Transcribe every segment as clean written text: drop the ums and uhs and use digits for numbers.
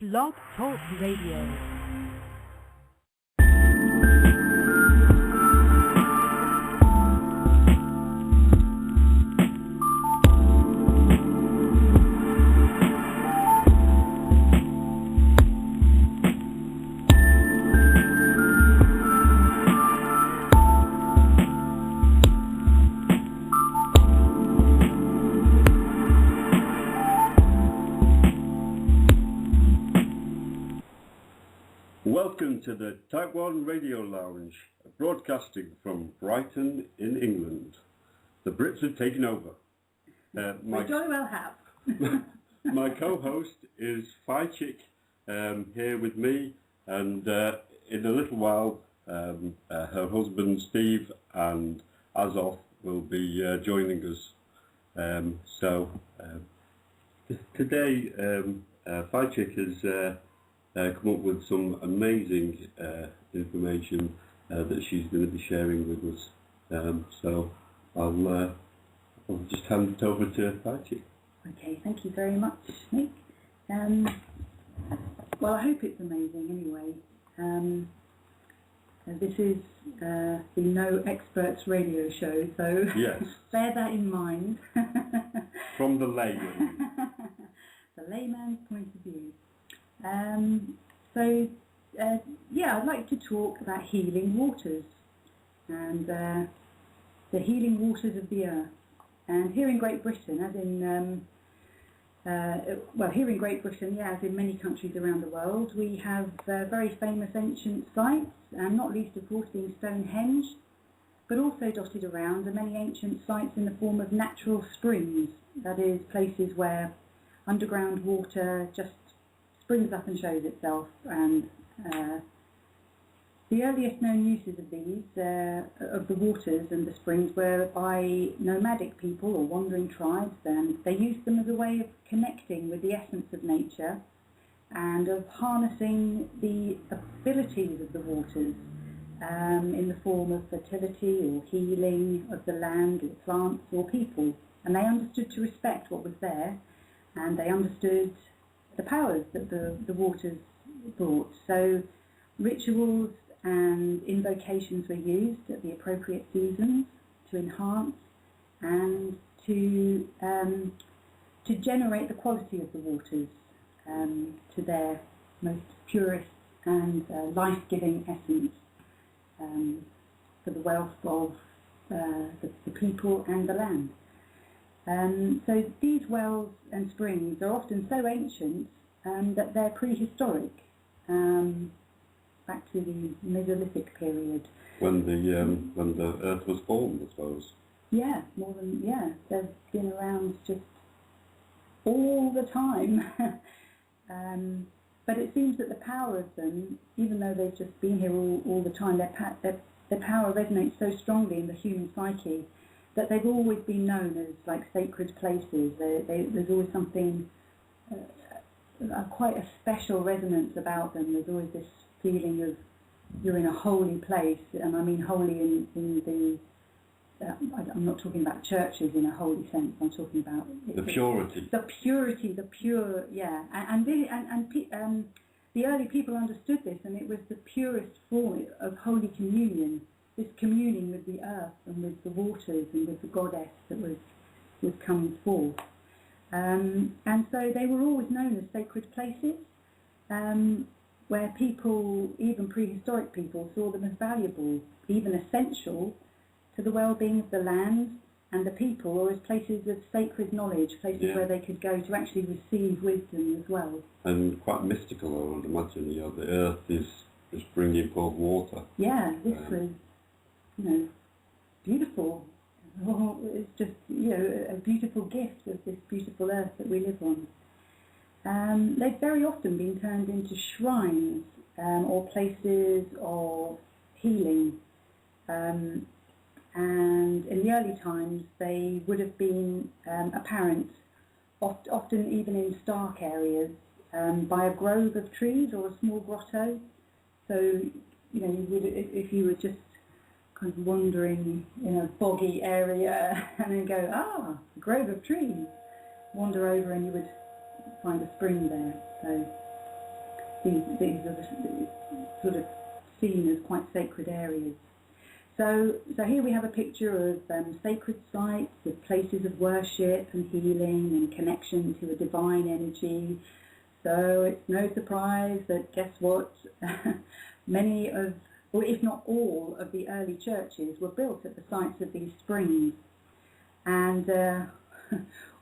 Blog Talk Radio. Welcome to the Type1 Radio Lounge, broadcasting from Brighton in England. The Brits have taken over. We jolly well have. My co-host is Type1 here with me, and in a little while her husband Steve and Azov will be joining us. Today Type1 has come up with some amazing information that she's going to be sharing with us. So I'll just hand it over to Type1. Okay, thank you very much, Nick. Well, I hope it's amazing anyway. This is the No Experts radio show, so Yes. bear that in mind. From the layman. The layman's point of view. I'd like to talk about healing waters and the healing waters of the earth. And here in Great Britain, as in as in many countries around the world, we have very famous ancient sites, and not least of course being Stonehenge, but also dotted around are many ancient sites in the form of natural springs, that is, places where underground water just springs up and shows itself. And the earliest known uses of these, of the waters and the springs, were by nomadic people or wandering tribes, and they used them as a way of connecting with the essence of nature and of harnessing the abilities of the waters in the form of fertility or healing of the land or plants or people. And they understood to respect what was there, and they understood the powers that the waters brought. So rituals and invocations were used at the appropriate seasons to enhance and to generate the quality of the waters to their most purest and life-giving essence for the wealth of the people and the land. So these wells and springs are often so ancient that they're prehistoric, back to the Mesolithic period. When the earth was formed, I suppose. Yeah, they've been around just all the time. But it seems that the power of them, even though they've just been here all the time, their power resonates so strongly in the human psyche that they've always been known as like sacred places. There's always something, quite a special resonance about them. There's always this feeling of you're in a holy place, and I mean holy in the, I'm not talking about churches in a holy sense, I'm talking about the purity. The pure, yeah. And the early people understood this, and it was the purest form of Holy Communion, this communing with the earth and with the waters and with the goddess that was coming forth. And so they were always known as sacred places, where people, even prehistoric people, saw them as valuable, even essential to the well-being of the land and the people, or as places of sacred knowledge, places where they could go to actually receive wisdom as well. And quite mystical, I would imagine. The earth is bringing forth water. Yeah, this was, beautiful. It's just, a beautiful gift of this beautiful earth that we live on. They've very often been turned into shrines or places of healing. And in the early times, they would have been apparent, often even in stark areas, by a grove of trees or a small grotto. So, you would, if you were just kind of wandering in a boggy area and then go, a grove of trees, wander over and you would find a spring there. So these are sort of seen as quite sacred areas. So here we have a picture of sacred sites, of places of worship and healing and connection to a divine energy. So it's no surprise that, guess what, many of, or if not all, of the early churches were built at the sites of these springs. And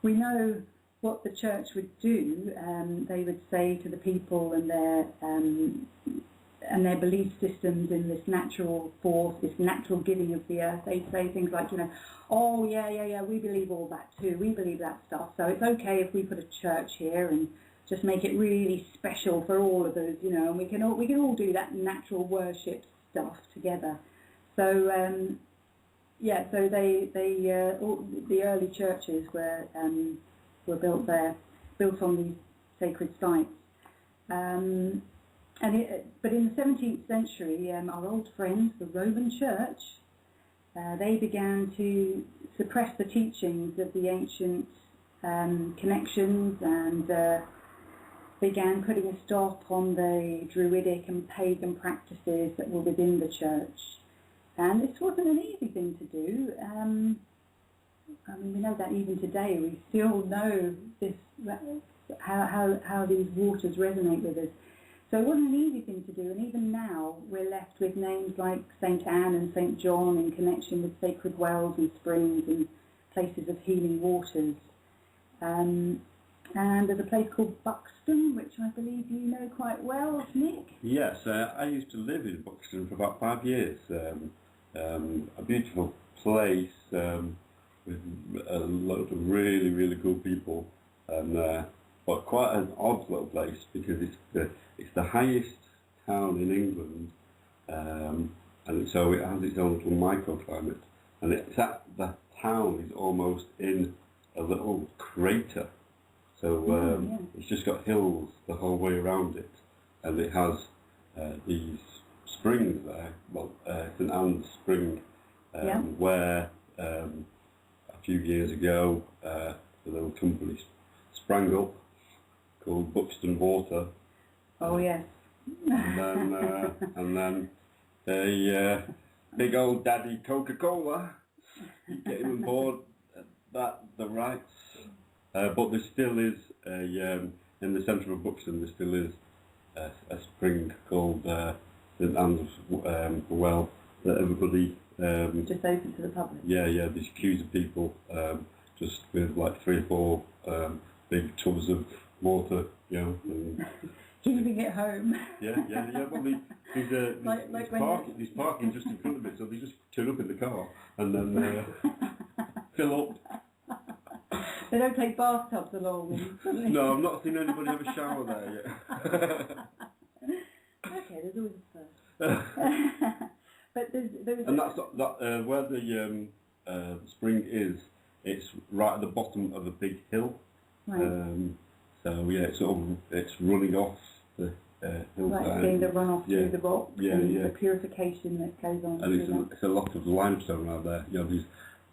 we know what the church would do. They would say to the people and their belief systems in this natural force, this natural giving of the earth. They'd say things like, oh yeah, we believe all that too. We believe that stuff. So it's okay if we put a church here and just make it really special for all of us, and we can all do that natural worship stuff together. So so all the early churches were built there, built on these sacred sites. But in the 17th century, our old friends, the Roman Church, they began to suppress the teachings of the ancient connections and began putting a stop on the druidic and pagan practices that were within the church. And this wasn't an easy thing to do. We know that even today. We still know this, how these waters resonate with us. So it wasn't an easy thing to do, and even now we're left with names like St. Anne and St. John in connection with sacred wells and springs and places of healing waters. And there's a place called Buxton, which I believe you know quite well, Nick. Yes, I used to live in Buxton for about 5 years. A beautiful place with a load of really, really cool people, but quite an odd little place because it's the highest town in England, and so it has its own little microclimate, and the town is almost in a little crater. So it's just got hills the whole way around it, and it has these springs there. Well, St Anne's Spring, where a few years ago a little company sprang up called Buxton Water. Oh yes. And then a big old daddy Coca-Cola getting on board the rights. But there still is in the centre of Buxton, there still is a spring called St Anne's Well that everybody just open to the public. Yeah, there's queues of people just with like 3 or 4 big tubs of water, and keeping it home. Yeah. Well, there's parking just in front of it, so they just turn up in the car and then fill up. They don't take bathtubs along. No, I've not seen anybody have a shower there yet. Okay, there's always a first. But and that's where the spring is. It's right at the bottom of a big hill. Right. So yeah, it's running off the hillside. Right, seeing the runoff through the rocks and the purification that goes on. And it's a lot of limestone out there. There's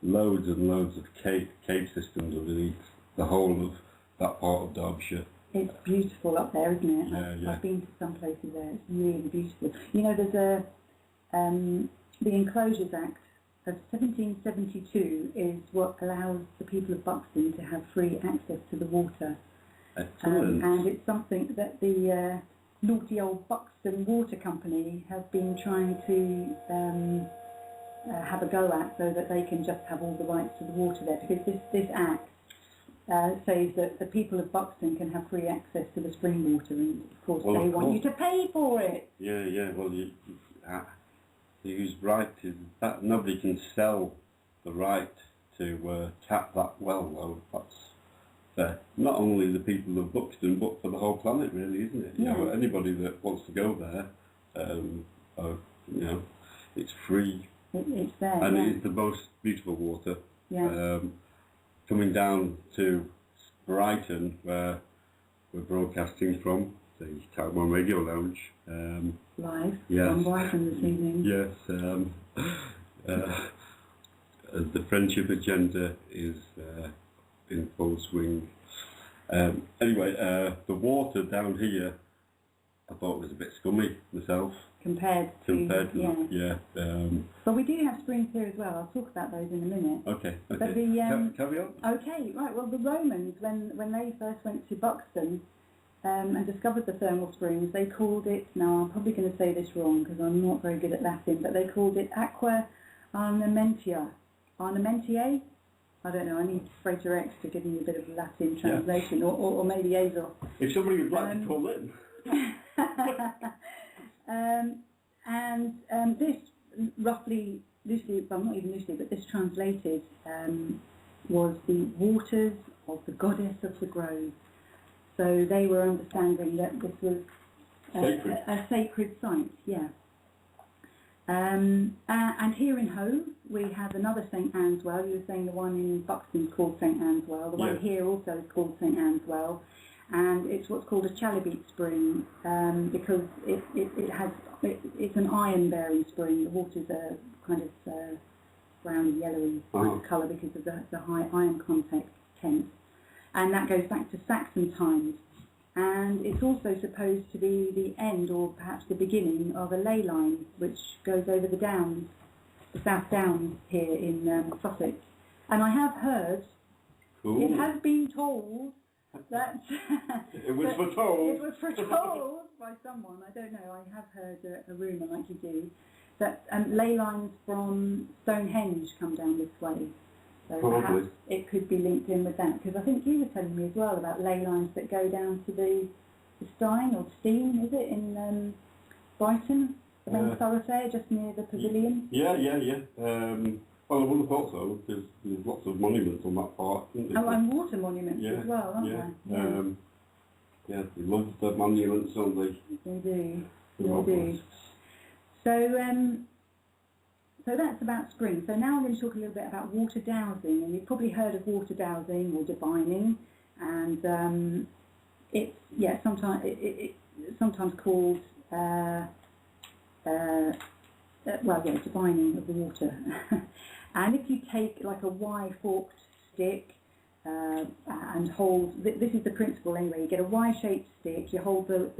loads and loads of cave systems underneath the whole of that part of Derbyshire. It's beautiful up there, isn't it? Yeah. I've been to some places there. It's really beautiful. There's the Enclosures Act of 1772 is what allows the people of Buxton to have free access to the water. Excellent. And it's something that the naughty old Buxton Water Company have been trying to have a go at, so that they can just have all the rights to the water there, because this act says that the people of Buxton can have free access to the spring water, and of course they want you to pay for it. Yeah. Well, whose right is that? Nobody can sell the right to tap that well, though. That's not only the people of Buxton, but for the whole planet, really, isn't it? Yeah. Anybody that wants to go there, it's free. It's there, and it is the most beautiful water. Yeah. Coming down to Brighton, where we're broadcasting from, the Type1 Radio Lounge. Live yes. from Brighton this evening. Yes. The friendship agenda is in full swing. Anyway, the water down here I thought it was a bit scummy myself. Compared to yeah. But we do have springs here as well. I'll talk about those in a minute. Okay. But the, carry on. Okay, right. Well, the Romans, when they first went to Buxton and discovered the thermal springs, they called it. Now, I'm probably going to say this wrong because I'm not very good at Latin, but they called it aqua arnamentia. Arnamentiae? I don't know. I need Frater X to give me a bit of Latin translation, or maybe Azor. If somebody would like to call in. This roughly, loosely, well not even loosely, but this translated was the waters of the goddess of the grove. So they were understanding that this was a sacred site, yeah. And here in Hove we have another St Anne's Well. You were saying the one in Buxton is called St Anne's Well. The one here also is called St Anne's Well. And it's what's called a chalybeate spring because it's an iron-bearing spring. The waters are kind of brown, yellowy colour because of the high iron content. And that goes back to Saxon times. And it's also supposed to be the end, or perhaps the beginning, of a ley line which goes over the Downs, the South Downs here in Sussex. And I have heard, it has been told, that it was foretold. It was foretold by someone. I don't know. I have heard a rumour, like you do, that ley lines from Stonehenge come down this way. So perhaps it could be linked in with that. Because I think you were telling me as well about ley lines that go down to the Stein or Steen, is it, in Brighton, the main thoroughfare just near the pavilion? Yeah. Well, I would have thought so, because there's lots of monuments on that part, isn't there? Oh, and water monuments as well, aren't there? Yeah, they love the monuments, don't they? They do. They do. So that's about spring. So now I'm going to talk a little bit about water dowsing, and you've probably heard of water dowsing or divining, and it's sometimes called divining of the water. And if you take like a Y-forked stick and hold, this is the principle anyway, you get a Y-shaped stick, you hold the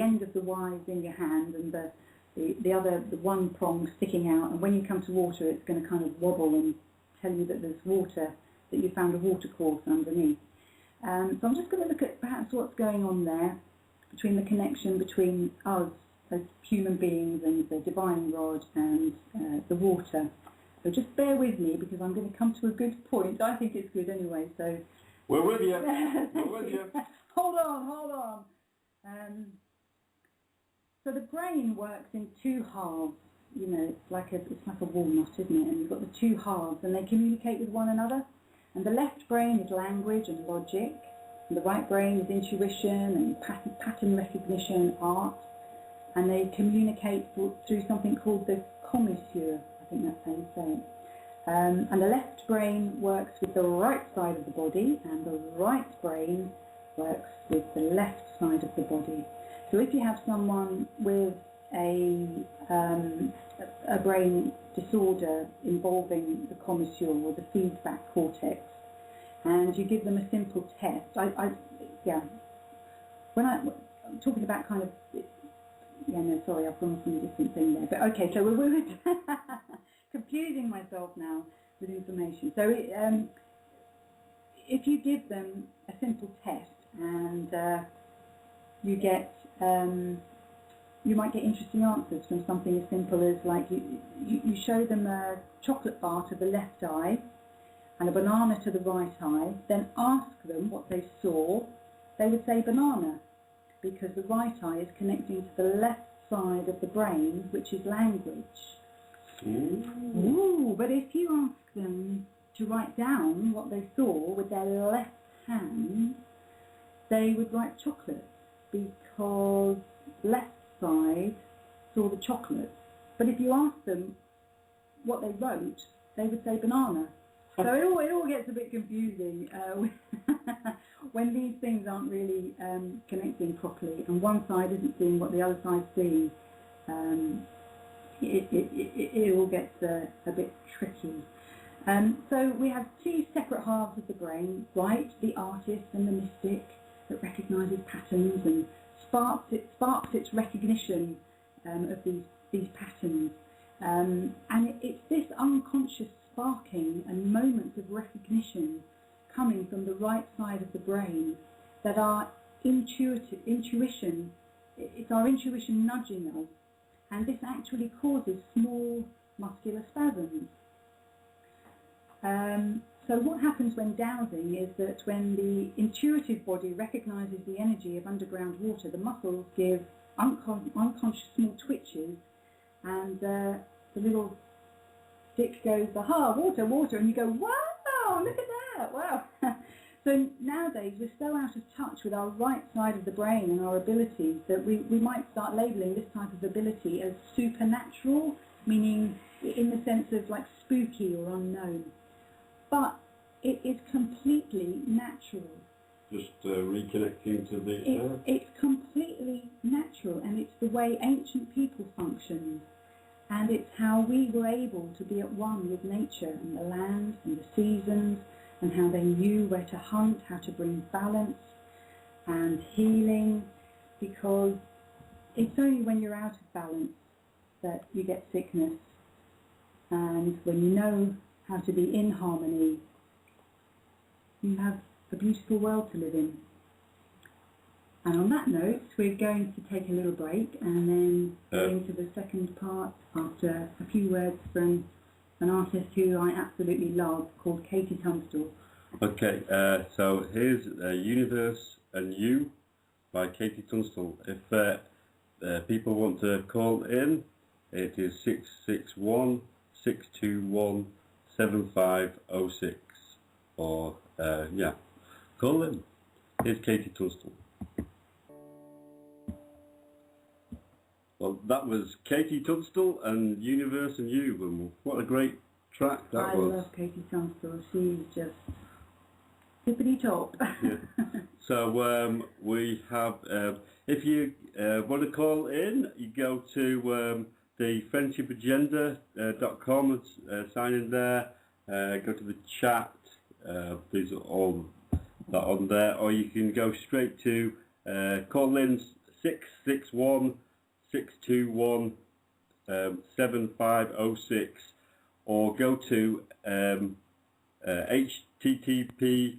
end of the Y's in your hand and the one prong sticking out, and when you come to water it's going to kind of wobble and tell you that there's water, that you found a water course underneath. So I'm just going to look at perhaps what's going on there, between the connection between us as human beings and the divine rod and the water. So just bear with me because I'm going to come to a good point. I think it's good anyway, so... We're with you. We're with you. Hold on. So the brain works in two halves. You know, it's like a walnut, isn't it? And you've got the two halves, and they communicate with one another. And the left brain is language and logic, and the right brain is intuition and pattern recognition, art. And they communicate through something called the commissure. I think that's how you say it. And the left brain works with the right side of the body, and the right brain works with the left side of the body. So if you have someone with a brain disorder involving the commissure or the feedback cortex, and you give them a simple test, when I'm talking about kind of, I've gone off on a different thing there. But okay, so we're confusing myself now with information. So if you give them a simple test and you get, you might get interesting answers from something as simple as like you show them a chocolate bar to the left eye and a banana to the right eye, then ask them what they saw, they would say banana, because the right eye is connecting to the left side of the brain, which is language. Ooh, but if you ask them to write down what they saw with their left hand, they would write chocolate, because left side saw the chocolate. But if you ask them what they wrote, they would say banana. So it all gets a bit confusing when these things aren't really connecting properly, and one side isn't seeing what the other side's seeing. It all gets a bit tricky. So we have two separate halves of the brain, right, the artist and the mystic, that recognises patterns and sparks its recognition of these patterns. And it's this unconscious sparking and moments of recognition coming from the right side of the brain that our intuition, it's our intuition nudging us, and this actually causes small muscular spasms. So what happens when dowsing is that when the intuitive body recognises the energy of underground water, the muscles give unconscious small twitches, and the little stick goes, aha, water, water, and you go, wow, look at that, wow. So nowadays we're so out of touch with our right side of the brain and our abilities that we might start labelling this type of ability as supernatural, meaning in the sense of like spooky or unknown. But it is completely natural. Just reconnecting to the earth? It's completely natural, and it's the way ancient people functioned. And it's how we were able to be at one with nature and the land and the seasons, and how they knew where to hunt, how to bring balance and healing, because it's only when you're out of balance that you get sickness, and when you know how to be in harmony, you have a beautiful world to live in. And on that note, we're going to take a little break and then go into the second part after a few words from an artist who I absolutely love called Katie Tunstall. Okay, so here's Universe and You by Katie Tunstall. If people want to call in, it is 661 621 7506, or call in. Here's Katie Tunstall. Well, that was Katie Tunstall and Universe and You, and what a great track that was. I love Katie Tunstall. She's just tippity top. Yeah. So we have, if you want to call in, you go to the friendshipagenda.com and sign in there. Go to the chat. These are all that on there, or you can go straight to call in 661 621 7506, or go to http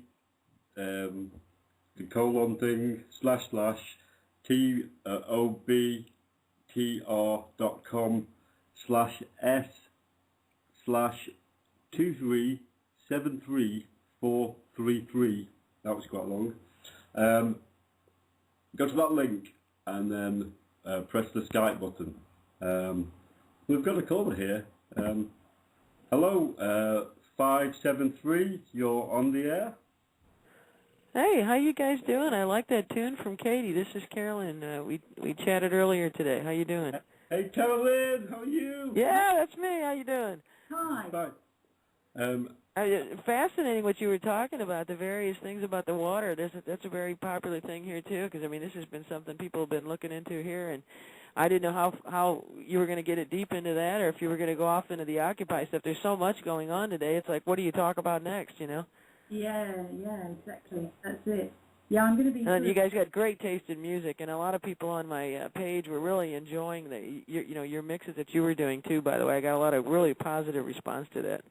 tobr.com/s/237343. That was quite long. Go to that link and then press the Skype button. We've got a caller here. Hello, 573, you're on the air. Hey, how you guys doing? I like that tune from Katie. This is Carolyn. We chatted earlier today. How you doing? Hey, Carolyn, how are you? Yeah, that's me. How you doing? Hi. Fine. Fascinating what you were talking about, the various things about the water. That's a very popular thing here, too, because, I mean, this has been something people have been looking into here, and I didn't know how you were going to get it deep into that, or if you were going to go off into the Occupy stuff. There's so much going on today. It's like, what do you talk about next, you know? Yeah, exactly. That's it. Yeah, I'm going to be... And you guys got great taste in music, and a lot of people on my page were really enjoying your mixes that you were doing, too, by the way. I got a lot of really positive response to that.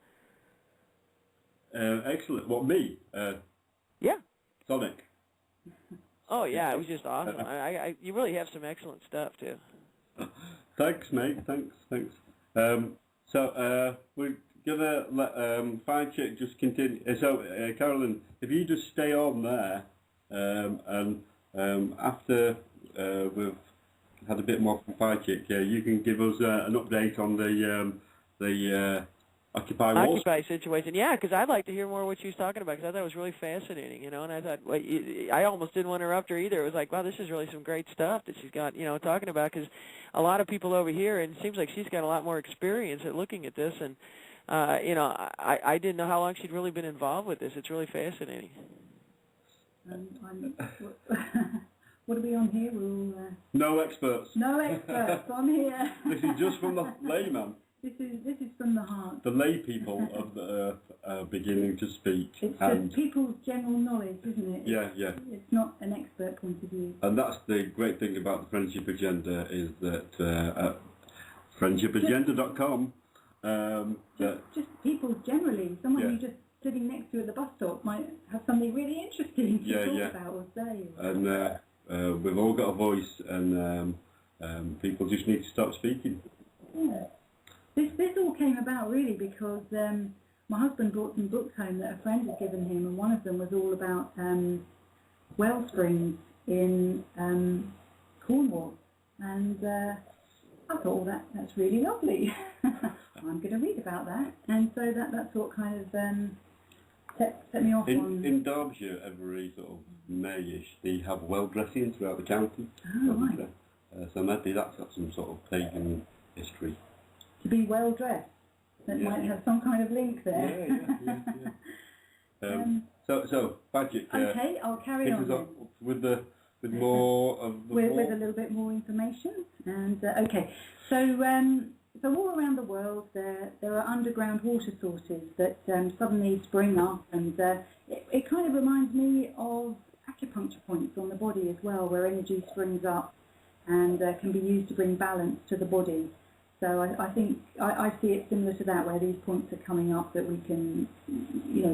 Excellent. What, me? Yeah. Sonic. Oh, yeah, it was just awesome. You really have some excellent stuff, too. Thanks, mate. Thanks. So we're going to let Fine Chick just continue. So, Carolyn, if you just stay on there, and after we've had a bit more from Fine Chick, you can give us an update on the Occupy situation, yeah, because I'd like to hear more what she was talking about, because I thought it was really fascinating, you know, and I thought, well, I almost didn't want to interrupt her either. It was like, wow, this is really some great stuff that she's got, you know, talking about, because a lot of people over here, and it seems like she's got a lot more experience at looking at this, and, you know, I didn't know how long she'd really been involved with this. It's really fascinating. What are we on here? We're all, No experts. No experts on here. This is just from the layman. This is from the heart. The lay people of the earth are beginning to speak. It's and people's general knowledge, isn't it? yeah, yeah. It's not an expert point of view. And that's the great thing about the Friendship Agenda is that at friendshipagenda.com, just people generally. Someone Yeah. who's just sitting next to you at the bus stop might have something really interesting to Yeah, talk yeah. about or say. and we've all got a voice, and people just need to start speaking. Yeah. This all came about really because my husband brought some books home that a friend had given him, and one of them was all about well springs in Cornwall, and I thought, well, that's really lovely. I'm going to read about that, and so that's what kind of set me off on. In Derbyshire, every sort of May-ish, they have well dressing throughout the county. Oh, right. So maybe that's got some sort of pagan history. To be well dressed, that Yeah. might have some kind of link there. Yeah. So Badger, Okay, I'll carry pick on us then. up with more of the With war. a little bit more information. And okay, so all around the world there are underground water sources that suddenly spring up, and it kind of reminds me of acupuncture points on the body as well, where energy springs up and can be used to bring balance to the body. So I think I see it similar to that, where these points are coming up that we can,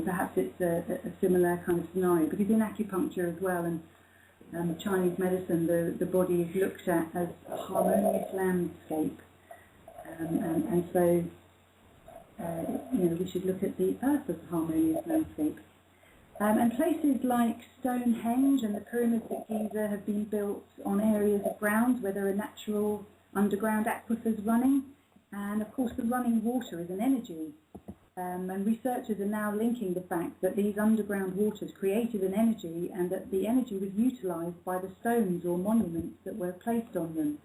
perhaps it's a similar kind of scenario, because in acupuncture as well and Chinese medicine, the body is looked at as a harmonious landscape, and so we should look at the earth as a harmonious landscape. And places like Stonehenge and the pyramids at Giza have been built on areas of ground where there are natural underground aquifers running, and of course the running water is an energy. And researchers are now linking the fact that these underground waters created an energy, and that the energy was utilised by the stones or monuments that were placed on them.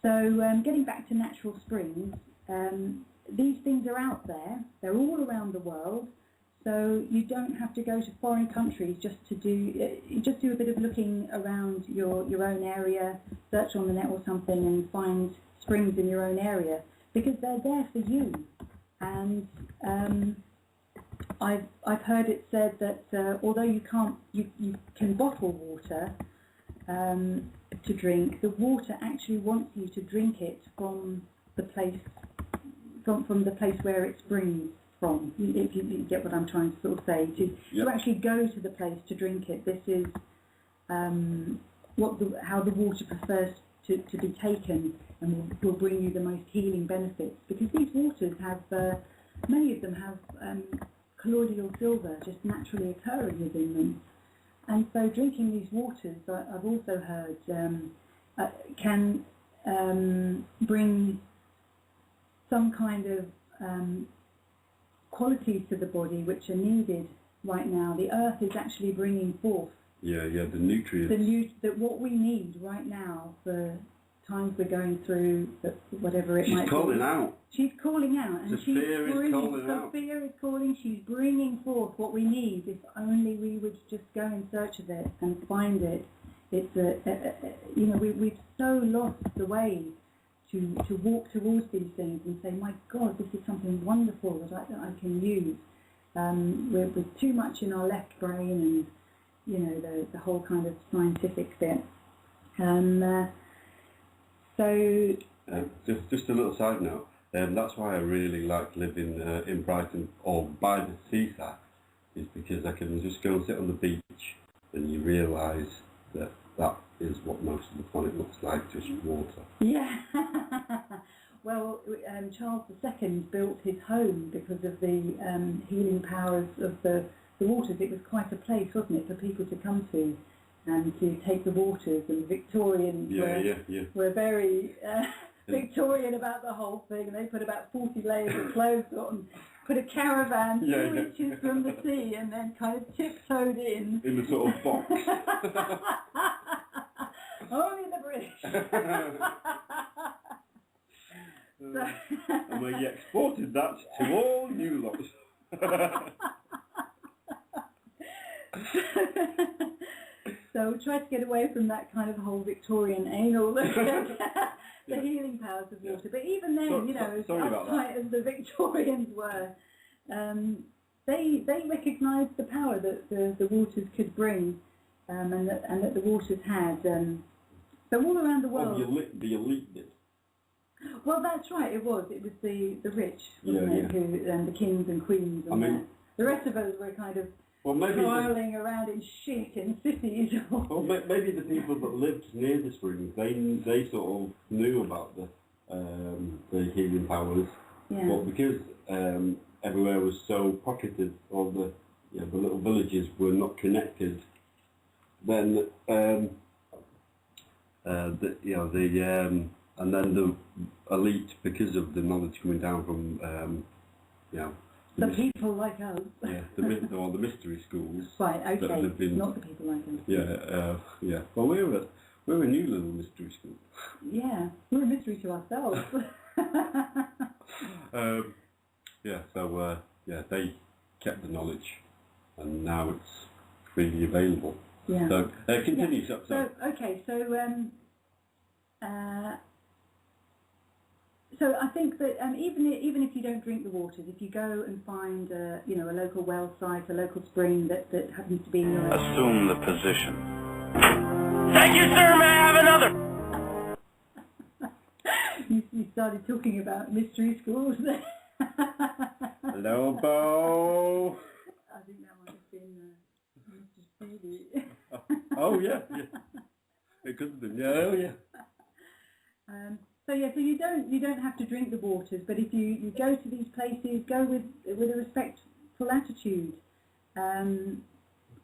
So getting back to natural springs, these things are out there, they're all around the world, so you don't have to go to foreign countries just to do a bit of looking around your own area, search on the net or something and find springs in your own area, because they're there for you. And I've heard it said that although you can bottle water to drink, the water actually wants you to drink it from the place where it springs from. If you get what I'm trying to sort of say, to actually go to the place to drink it. This is how the water prefers to be taken, and will bring you the most healing benefits, because these waters have, many of them have colloidal silver just naturally occurring within them, and so drinking these waters, I've also heard, can bring some kind of qualities to the body which are needed right now. The earth is actually bringing forth the nutrients. That what we need right now for times we're going through, whatever it might be. She's calling out. She's calling out, and Sophia is calling out. Sophia is calling. She's bringing forth what we need. If only we would just go in search of it and find it. It's we've so lost the way to walk towards these things and say, my God, this is something wonderful that I can use. We're too much in our left brain, and the whole kind of scientific bit. Just a little side note. That's why I really like living in Brighton or by the seaside, is because I can just go and sit on the beach, and you realise that is what most of the planet looks like, just water. Yeah. Well, Charles II built his home because of the healing powers of the waters. It was quite a place, wasn't it, for people to come to and to take the waters, and the Victorians were very Victorian about the whole thing, and they put about 40 layers of clothes on, put a caravan 2 inches from the sea, and then kind of tiptoed in. In the sort of box. Only the British. And we exported that to all you lots. So we tried to get away from that kind of whole Victorian anal look at the healing powers of water. But even then, as Sorry about that. uptight as the Victorians were. They recognised the power that the waters could bring, and that the waters had. So all around the world. Oh, the elite did. Well, that's right. It was the rich, wasn't it? Who, and the kings and queens, and the rest of us were kind of toiling around in shit in cities. Well, maybe the people that lived near the springs, they sort of knew about the healing powers. Yeah. But because everywhere was so pocketed, all the little villages were not connected, then and then the elite, because of the knowledge coming down from the people like us. Yeah, the mystery schools. Right. Okay. That have been, not the people like us. Yeah. Well, we're a new little mystery school. Yeah, we're a mystery to ourselves. They kept the knowledge, and now it's freely available. Yeah. So continue. Yeah. So I think that even if you don't drink the waters, if you go and find a local well site, a local spring that happens to be in your assume the position. Thank you, sir. May I have another? You started talking about mystery schools there. Hello, Bo. I think that might have been Mr. Speedy. Oh yeah. It could have been. Yeah. So you don't have to drink the waters, but if you go to these places, go with a respectful attitude.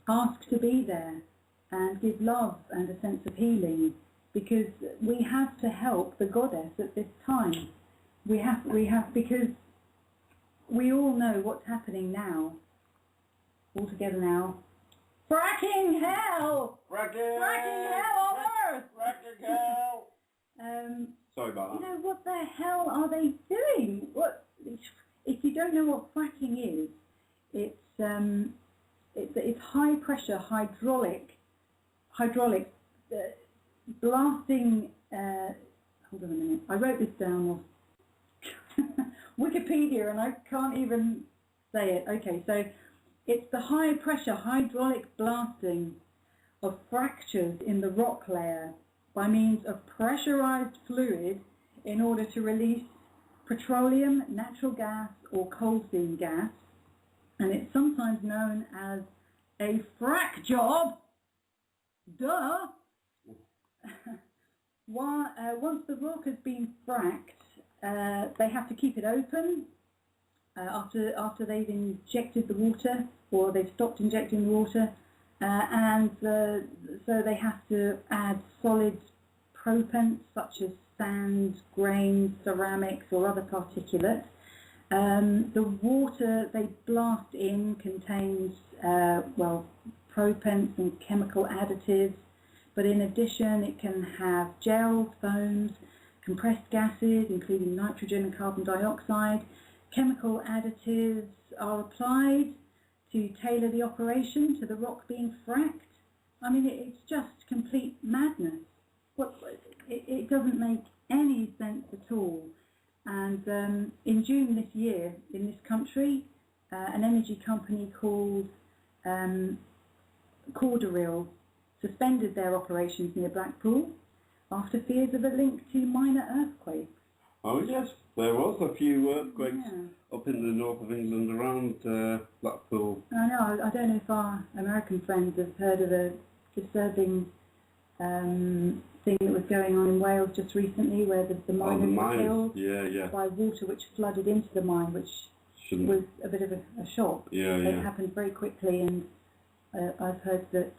Ask to be there, and give love and a sense of healing, because we have to help the goddess at this time. We have because we all know what's happening now. All together now. Fracking hell! Fracking hell on earth! Fracking hell! Sorry about that. You know, what the hell are they doing? If you don't know what fracking is, it's high pressure hydraulic blasting. Hold on a minute. I wrote this down on Wikipedia and I can't even say it. Okay, so it's the high pressure hydraulic blasting of fractures in the rock layer by means of pressurized fluid in order to release petroleum, natural gas or coal seam gas, and it's sometimes known as a frack job. Duh! Once the rock has been fracked, they have to keep it open after they've injected the water, or they've stopped injecting the water, so they have to add solid propellants such as sand, grains, ceramics or other particulates. The water they blast in contains propellants and chemical additives, but in addition it can have gels, foams, compressed gases including nitrogen and carbon dioxide. Chemical additives are applied to tailor the operation to the rock being fracked. I mean, it's just complete madness. It doesn't make any sense at all. And in June this year, in this country, an energy company called Corderil suspended their operations near Blackpool after fears of a link to minor earthquakes. Oh yes, there was a few earthquakes up in the north of England around Blackpool. I know, I don't know if our American friends have heard of a disturbing thing that was going on in Wales just recently, where the miners were killed by water which flooded into the mine, which was a bit of a shock. It happened very quickly, and I've heard that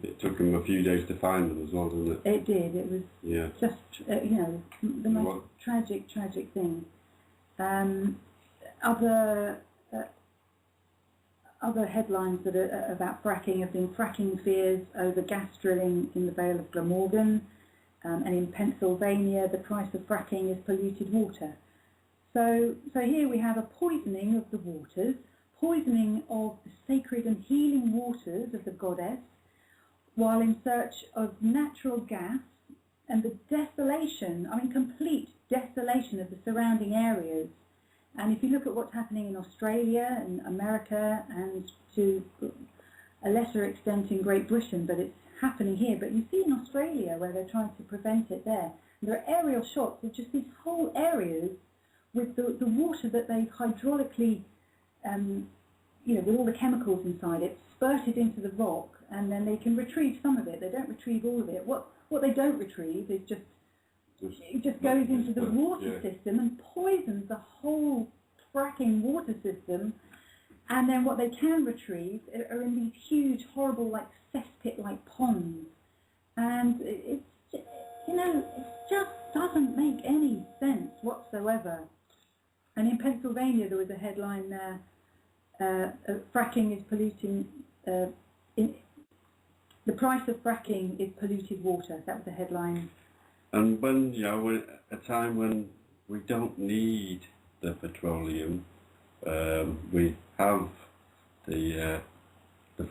it took them a few days to find them as well, didn't it? It did. It was just the most tragic thing. Other headlines that are about fracking have been fracking fears over gas drilling in the Vale of Glamorgan, and in Pennsylvania the price of fracking is polluted water. So here we have a poisoning of the waters, poisoning of the sacred and healing waters of the goddess, while in search of natural gas and the desolation, I mean complete desolation of the surrounding areas. And if you look at what's happening in Australia and America and to a lesser extent in Great Britain, but it's happening here. But you see in Australia where they're trying to prevent it there, there are aerial shots of just these whole areas with the water that they've hydraulically, with all the chemicals inside it, spurted into the rock, and then they can retrieve some of it. They don't retrieve all of it. What they don't retrieve is it just goes into the water system and poisons the whole fracking water system. And then what they can retrieve are in these huge, horrible, like cesspit-like ponds. And it just doesn't make any sense whatsoever. And in Pennsylvania, there was a headline there, fracking is polluting, the price of fracking is polluted water. That was the headline. And when, we're at a time when we don't need the petroleum, we have the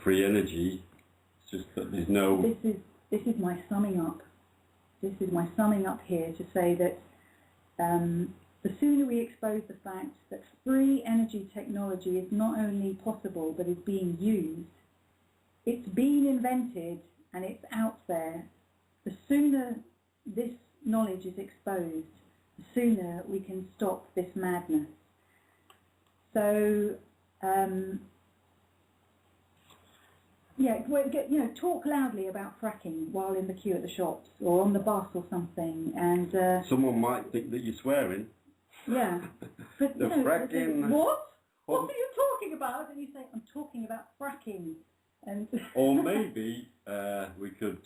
free energy. It's just that there's no. This is my summing up. This is my summing up here to say that the sooner we expose the fact that free energy technology is not only possible but is being used, it's been invented and it's out there, the sooner this knowledge is exposed, the sooner we can stop this madness. So, talk loudly about fracking while in the queue at the shops or on the bus or something, and someone might think that you're swearing. Yeah, but the fracking. What? What are you talking about? And you say, I'm talking about fracking, and or maybe we could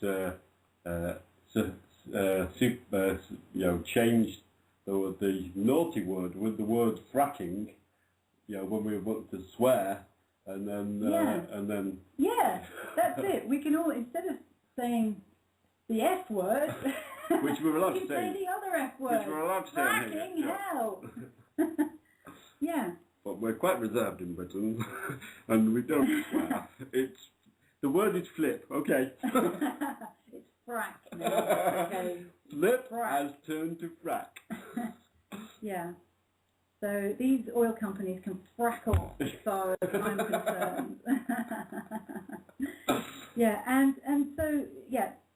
change the naughty word with the word fracking. When we want to swear, and then yeah, that's it. We can all, instead of saying the F word, which we're allowed we to can say the other F word. Which we're allowed to say. Fracking hell. Yeah. But we're quite reserved in Britain, and we don't swear. The word is flip. Okay. It's frack now. Okay. Flip frack has turned to frack. Yeah. So these oil companies can frack off as far as I'm concerned.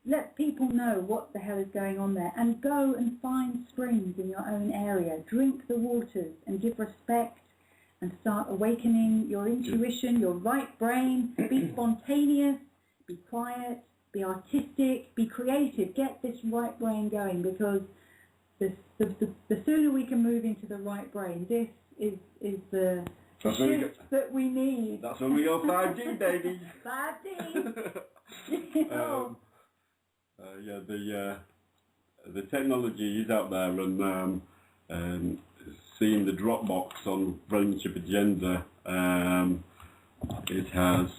Let people know what the hell is going on there, and go and find springs in your own area. Drink the waters and give respect and start awakening your intuition, your right brain. Be spontaneous, be quiet, be artistic, be creative. Get this right brain going, because the sooner we can move into the right brain, this is the shift that we need. That's when we go 5G, baby. 5G. The technology is out there, and seeing the Dropbox on Friendship Agenda, it has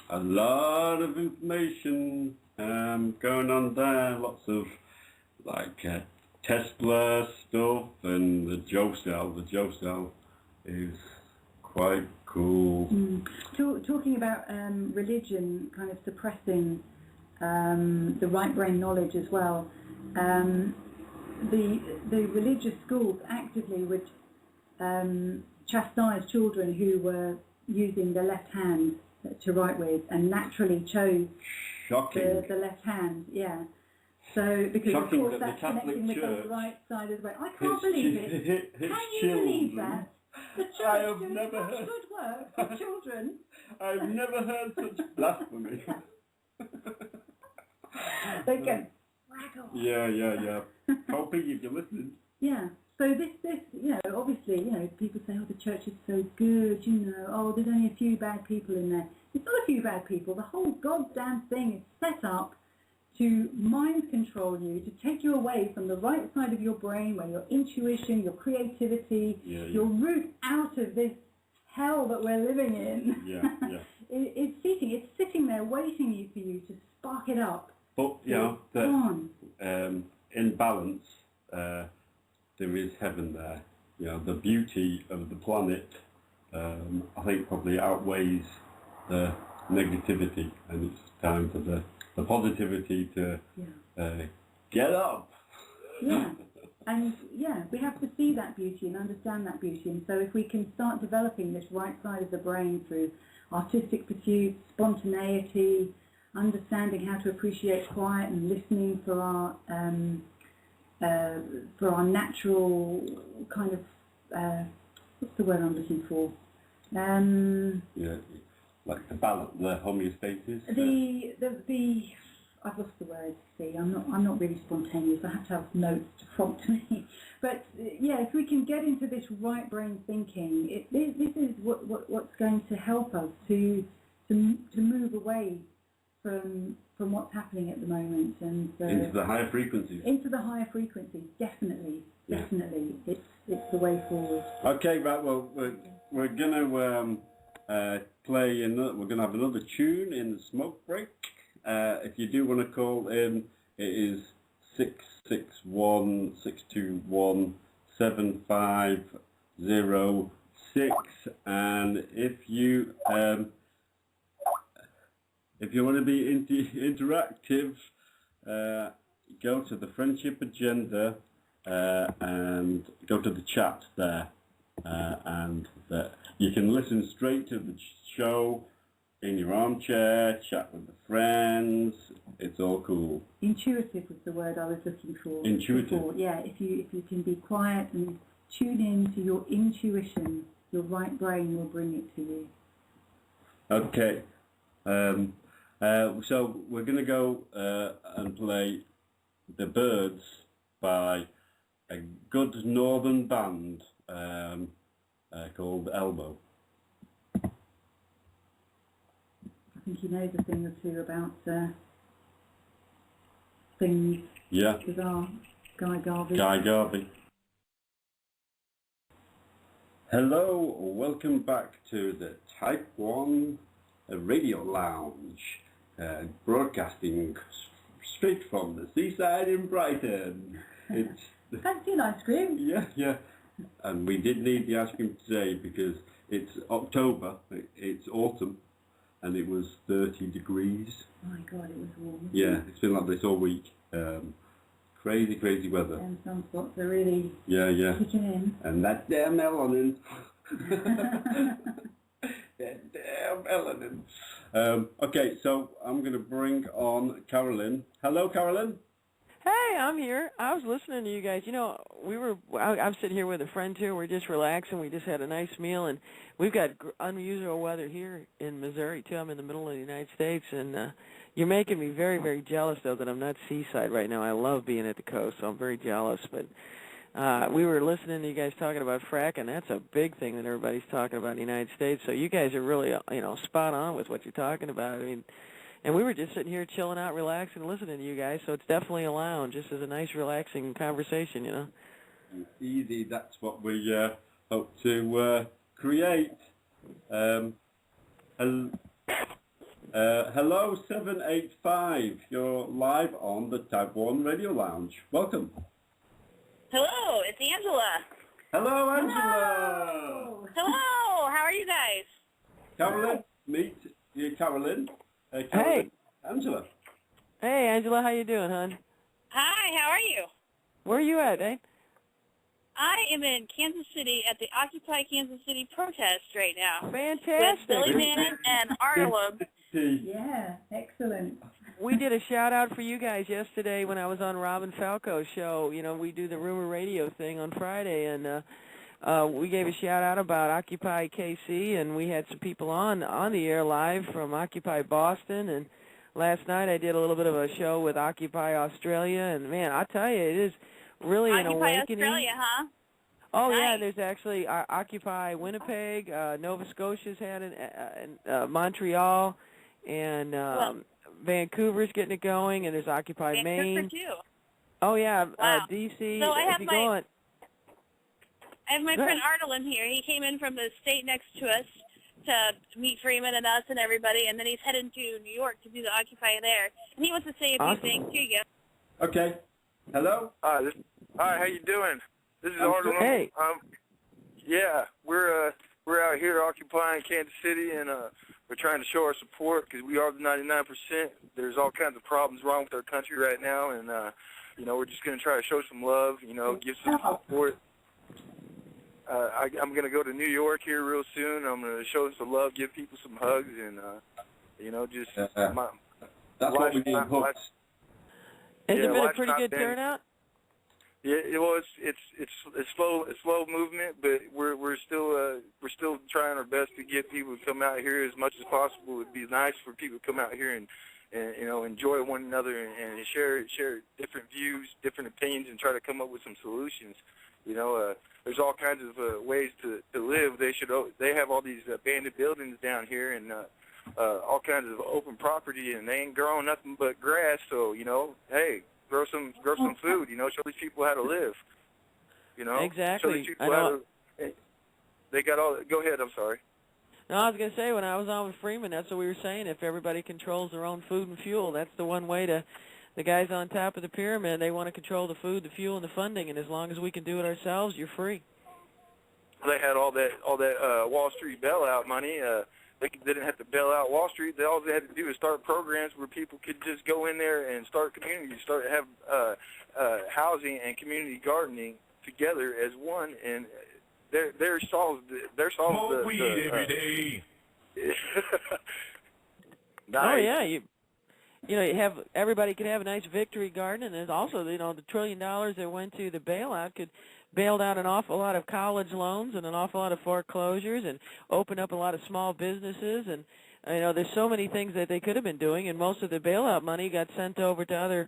a lot of information going on there. Lots of Tesla stuff, and the Joe Cell. The Joe Cell is quite cool. Talking about religion kind of suppressing the right brain knowledge as well. The religious schools actively would chastise children who were using the left hand to write with, and naturally chose the left hand. Yeah. So, because of course that's connecting with the right side of the brain. I can't believe it. Can you believe that? The church doing such good work for children. I've never heard such blasphemy. They go, waggle. Yeah. Copy if you're listening. Yeah. So this, obviously, people say, oh, the church is so good, oh, there's only a few bad people in there. It's not a few bad people. The whole goddamn thing is set up to mind control you, to take you away from the right side of your brain, where your intuition, your creativity, your route out of this hell that we're living in it's sitting there waiting for you to spark it up. But, in balance, there is heaven there. The beauty of the planet, I think, probably outweighs the negativity, and it's time for the positivity to get up. Yeah. And yeah, we have to see that beauty and understand that beauty. And so if we can start developing this right side of the brain through artistic pursuits, spontaneity, understanding how to appreciate quiet and listening for our natural kind of, what's the word I'm looking for? Yeah, like the balance, the homeostasis. I've lost the word. See, I'm not really spontaneous. I have to have notes to prompt me. But yeah, if we can get into this right brain thinking, this is what's going to help us to move away from what's happening at the moment and into the higher frequencies. Into the higher frequencies, definitely. It's the way forward. Okay, right. Well, we're gonna play another. We're gonna have another tune in the smoke break. If you do want to call in, it is 661-621-7506, and if you want to be interactive, go to the Friendship Agenda and go to the chat there, and you can listen straight to the show in your armchair, chat with the friends. It's all cool. Intuitive was the word I was looking for. Intuitive. Before. Yeah, if you can be quiet and tune in to your intuition, your right brain will bring it to you. Okay. So we're going to go and play The Birds by a good northern band called Elbow. I think he knows a thing or two about things. Yeah. With our Guy Garvey. Guy Garvey. Hello, welcome back to the Type 1 Radio Lounge, broadcasting straight from the seaside in Brighton. Fancy an ice cream? Yeah. And we did need the ice cream today because it's October, it's autumn, and it was 30 degrees. Oh my God, it was warm. Yeah, it's been like this all week. Crazy weather. And some spots are really kicking in. And that damn melanin. That damn melanin. Okay, so I'm going to bring on Carolyn. Hello, Carolyn. Hey, I'm here. I was listening to you guys. You know, I'm sitting here with a friend here. We're just relaxing. We just had a nice meal, and we've got unusual weather here in Missouri, too. I'm in the middle of the United States, and you're making me very, very jealous, though, that I'm not seaside right now. I love being at the coast, so I'm very jealous. But we were listening to you guys talking about fracking. That's a big thing that everybody's talking about in the United States. So you guys are really, spot on with what you're talking about. I mean, and we were just sitting here chilling out, relaxing, listening to you guys, so it's definitely a lounge. This is a nice, relaxing conversation, you know. Easy, that's what we hope to create. Hello, 785. You're live on the Type 1 Radio Lounge. Welcome. Hello, it's Angela. Hello, Angela. Hello, how are you guys? Carolyn, meet you, Carolyn. Carolyn. Hey. Angela. Hey, Angela, how you doing, hon? Hi, how are you? Where are you at, eh? I am in Kansas City at the Occupy Kansas City protest right now. Fantastic. With Billy Bannon and Arnold. Yeah, excellent. We did a shout-out for you guys yesterday when I was on Robin Falco's show. You know, we do the Rumor Radio thing on Friday, and we gave a shout-out about Occupy KC, and we had some people on the air live from Occupy Boston, and last night I did a little bit of a show with Occupy Australia, and, man, I tell you, it is really an awakening. Occupy Australia, huh? Oh, nice. Yeah, there's actually Occupy Winnipeg, Nova Scotia's had it, Montreal, and Vancouver's getting it going, and there's Occupy Maine. Vancouver, too. Oh, yeah, Wow. D.C., So I if you go on. I have my friend Arnold in here. He came in from the state next to us to meet Freeman and us and everybody, and then he's heading to New York to do the Occupy there. And he wants to say a few things. Here you go. Okay. Hello? Hi, how you doing? This is Arnold. Hey. Yeah, we're out here occupying Kansas City, and we're trying to show our support because we are the 99%. There's all kinds of problems wrong with our country right now, and we're just going to try to show some love, give some support. I'm going to go to New York here real soon. I'm going to show some love, give people some hugs, and, just that's what we need, hugs. Has it been a pretty good turnout? Yeah, it's slow movement, but we're still trying our best to get people to come out here as much as possible. It'd be nice for people to come out here and enjoy one another and share different views, different opinions, and try to come up with some solutions. There's all kinds of ways to live. They have all these abandoned buildings down here and all kinds of open property, and they ain't growing nothing but grass. So hey, grow some food. Show these people how to live. Exactly. Show these people how to. They got all. Go ahead. I'm sorry. No, I was going to say, when I was on with Freeman, that's what we were saying. If everybody controls their own food and fuel, that's the one way to. The guys on top of the pyramid, they want to control the food, the fuel, and the funding. And as long as we can do it ourselves, you're free. They had all that Wall Street bailout money. They didn't have to bail out Wall Street. All they had to do is start programs where people could just go in there and start communities, have housing and community gardening together as one, and they're solved. Smoke weed every day. Nice. Oh yeah, you have everybody could have a nice victory garden, and there's also the $1 trillion that went to the bailout could bailed out an awful lot of college loans and an awful lot of foreclosures and opened up a lot of small businesses, and there's so many things that they could have been doing, and most of the bailout money got sent over to other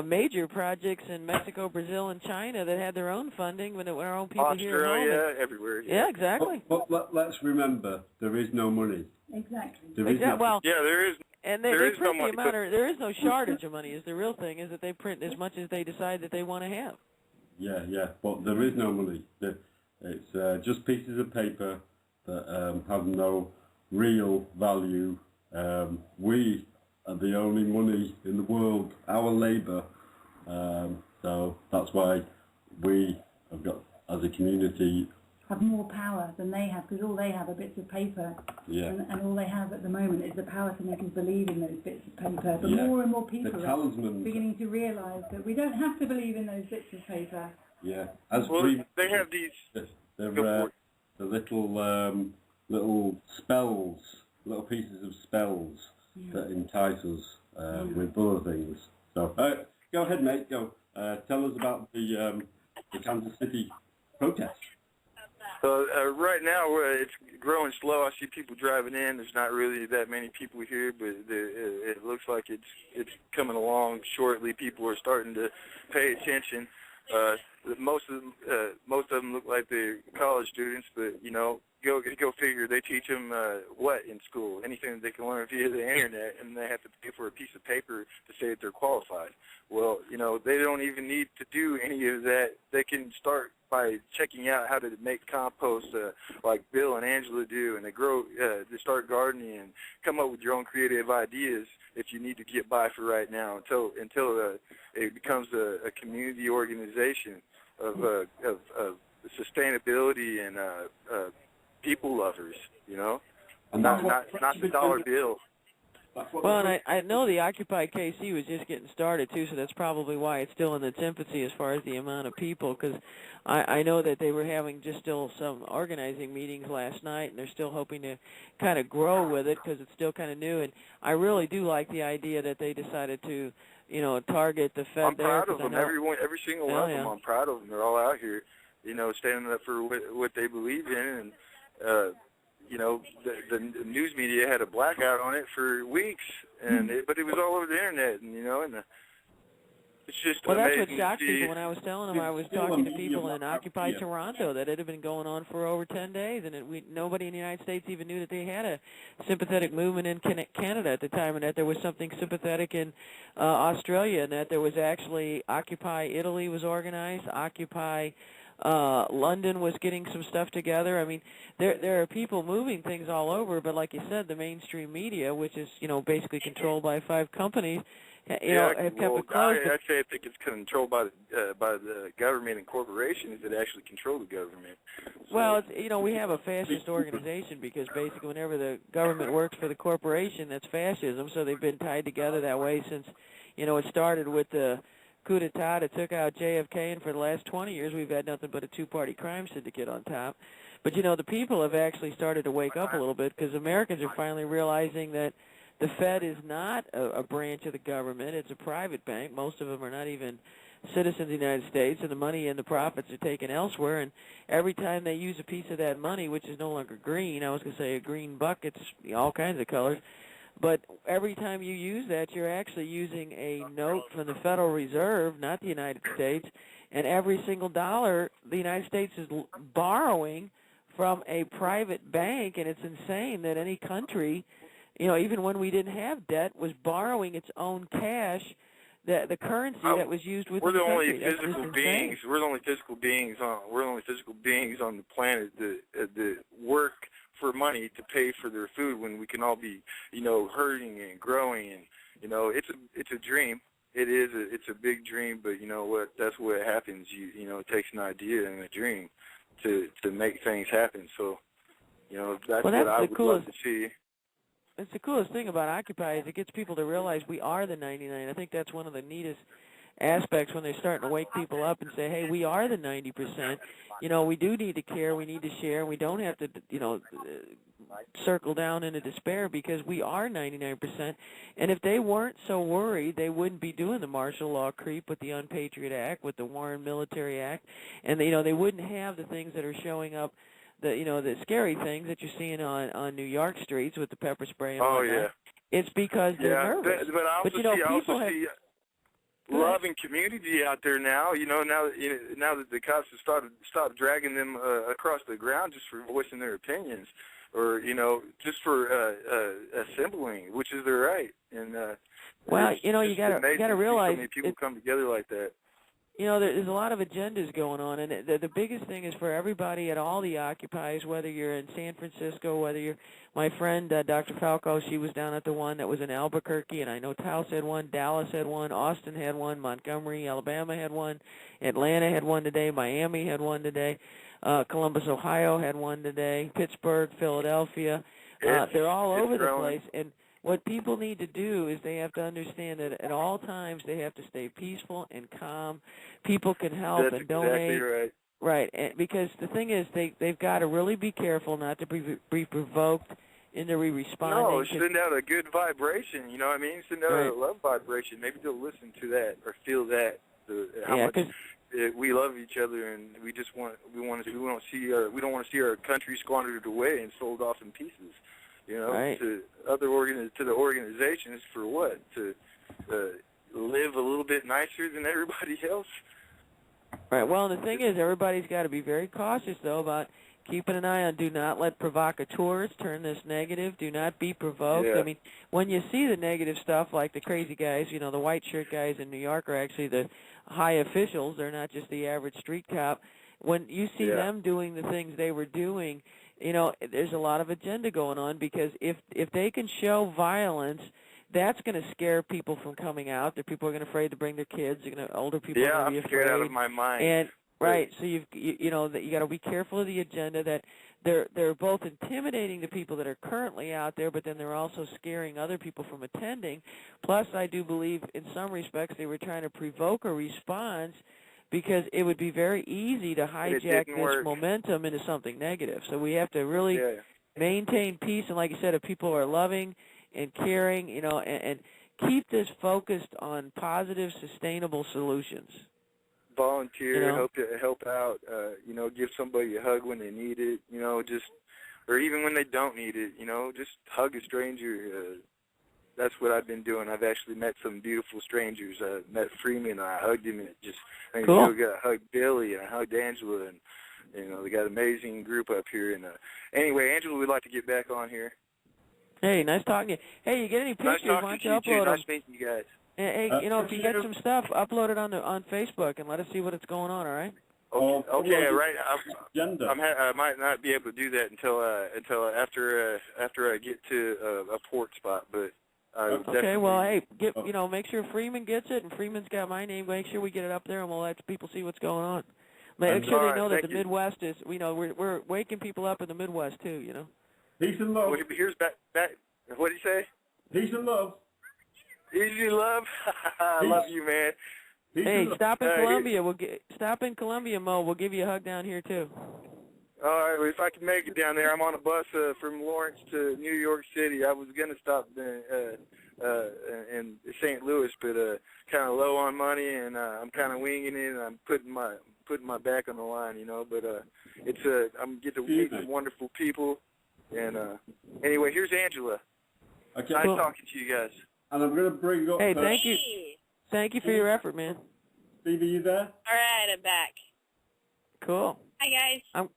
major projects in Mexico, Brazil, and China that had their own funding when our own people here at home. Australia, everywhere. Yeah, exactly. But let's remember, there is no money. Exactly. Well, yeah, there is. And they there print no the amount of, there is no shortage of money. Is the real thing is that they print as much as they decide that they want to have. Yeah, but there is no money. It's just pieces of paper that have no real value. We are the only money in the world, our labour. So that's why we have got, as a community, have more power than they have, because all they have are bits of paper, and all they have at the moment is the power to make us believe in those bits of paper. But more and more people are beginning to realise that we don't have to believe in those bits of paper. Yeah, they have these. They're the little spells, little pieces of spells that entice us with other things. So go ahead, mate. Go. Tell us about the Kansas City protest. Right now, it's growing slow. I see people driving in. There's not really that many people here, but it looks like it's coming along shortly. People are starting to pay attention. Most of them look like they're college students, but go figure. They teach them what in school? Anything that they can learn via the internet, and they have to pay for a piece of paper to say that they're qualified. Well, they don't even need to do any of that. They can start by checking out how to make compost like Bill and Angela do, and they start gardening and come up with your own creative ideas if you need to get by for right now until it becomes a community organization of sustainability and people lovers, and not the dollar bill. Well, and I know the Occupy KC was just getting started, too, so that's probably why it's still in its infancy as far as the amount of people, because I know that they were having just still some organizing meetings last night, and they're still hoping to kind of grow with it because it's still kind of new, and I really do like the idea that they decided to, target the Fed. I'm proud of them, every single one of them. I'm proud of them. They're all out here, standing up for what they believe in, and the news media had a blackout on it for weeks, but it was all over the internet, and it's just well, that's amazing what shocked to see. people when I was telling them. I was talking to people in Occupy Toronto that it had been going on for over 10 days, and nobody in the United States even knew that they had a sympathetic movement in Canada at the time, and that there was something sympathetic in Australia, and that there was actually Occupy Italy was organized, Occupy London was getting some stuff together. I mean, there are people moving things all over, but like you said, the mainstream media, which is basically controlled by 5 companies, have kept it closed. I'd say I think it's controlled by the government and corporations that actually control the government. So, well, we have a fascist organization because basically whenever the government works for the corporation, that's fascism. So they've been tied together that way since it started with the coup d'etat that took out JFK, and for the last 20 years we've had nothing but a two-party crime syndicate on top. But, you know, the people have actually started to wake up a little bit because Americans are finally realizing that the Fed is not a branch of the government. It's a private bank. Most of them are not even citizens of the United States, and the money and the profits are taken elsewhere. And every time they use a piece of that money, which is no longer green, I was going to say a green buck, it's all kinds of colors, but every time you use that, you're actually using a note from the Federal Reserve, not the United States, and every single dollar the United States is borrowing from a private bank, and it's insane that any country, you know, even when we didn't have debt, was borrowing its own cash, the currency that was used within we're the the only country. physical beings. We're the only physical beings on. We're the only physical beings on the planet that work for money to pay for their food when we can all be, you know, hurting and growing, and you know, it's a dream. It's a big dream, but you know what? That's what happens. You know, it takes an idea and a dream to make things happen. So, you know, that's what I would love to see. It's the coolest thing about Occupy is it gets people to realize we are the 99. I think that's one of the neatest aspects when they're starting to wake people up and say, hey, we are the 90%. You know, we do need to care, we need to share, and we don't have to, you know, circle down into despair because we are 99%. And if they weren't so worried, they wouldn't be doing the martial law creep with the Unpatriot Act, with the Warren Military Act, and, you know, they wouldn't have the things that are showing up, the, you know, the scary things that you're seeing on New York streets with the pepper spray and whatnot. Yeah. It's because they're nervous. But I also you know, see, love and community out there now. You know, now that the cops have stopped dragging them across the ground just for voicing their opinions, or you know, just for assembling, which is their right. And well, you know, you got to realize so many people come together like that. You know, there's a lot of agendas going on, and the biggest thing is for everybody at all the Occupies, whether you're in San Francisco, whether you're, my friend Dr. Falco, she was down at the one that was in Albuquerque, and I know Taos had one, Dallas had one, Austin had one, Montgomery, Alabama had one, Atlanta had one today, Miami had one today, Columbus, Ohio had one today, Pittsburgh, Philadelphia. They're all over the place, and what people need to do is they have to understand that at all times they have to stay peaceful and calm. People can help and donate. Exactly right. Right, and because the thing is, they've got to really be careful not to be provoked into responding. No, send out a good vibration. You know what I mean? Send out a love vibration. Maybe they'll listen to that or feel that. How much we love each other, and we don't want to see our country squandered away and sold off in pieces. You know, to the organizations for what? To live a little bit nicer than everybody else. Right. Well, the thing is, everybody's got to be very cautious, though, about keeping an eye on do not let provocateurs turn this negative. Do not be provoked. Yeah. I mean, when you see the negative stuff, like the crazy guys, you know, the white shirt guys in New York are actually the high officials. They're not just the average street cop. When you see them doing the things they were doing, you know, there's a lot of agenda going on because if they can show violence, that's going to scare people from coming out. The people are going to afraid to bring their kids. Older people are going to be afraid. I'm scared out of my mind. And so you know that you got to be careful of the agenda that they're both intimidating the people that are currently out there, but then they're also scaring other people from attending. Plus, I do believe in some respects they were trying to provoke a response, because it would be very easy to hijack this momentum into something negative. So we have to really maintain peace, and like you said, if people are loving and caring, you know, and keep this focused on positive, sustainable solutions. Volunteer, you know? help out, you know, give somebody a hug when they need it, you know, or even when they don't need it, you know, just hug a stranger. That's what I've been doing. I've actually met some beautiful strangers. I met Freeman, and I hugged him, and I got hugged Billy, and I hugged Angela, and you know, they got an amazing group up here. And anyway, Angela, we'd like to get back on here. Hey, nice talking to you. Hey, you get any pictures? Why don't you upload them? Nice meeting you guys. Hey, you know, if you get some stuff, upload it on Facebook and let us see what's going on. All right? Okay, right. I might not be able to do that until after I get to a port spot, but. Okay, well, hey, you know, make sure Freeman gets it, and Freeman's got my name. Make sure we get it up there, and we'll let people see what's going on. Make sure they know that the Midwest is, you know, we're waking people up in the Midwest too, you know. Peace and love. Here's back. What did you say? Peace and love. Peace and love. I love you, man. Hey, stop in Columbia. Stop in Columbia, Mo. We'll give you a hug down here too. All right, well, if I can make it down there, I'm on a bus from Lawrence to New York City. I was gonna stop in St. Louis, but kind of low on money, and I'm kind of winging it. And I'm putting my back on the line, you know. But I'm getting to meet some wonderful people. And anyway, here's Angela. Okay. Nice talking to you guys. And I'm going to bring up... Hey, thank you. Thank you for your effort, man. Steve, are you there? All right, I'm back. Cool. Hi, guys.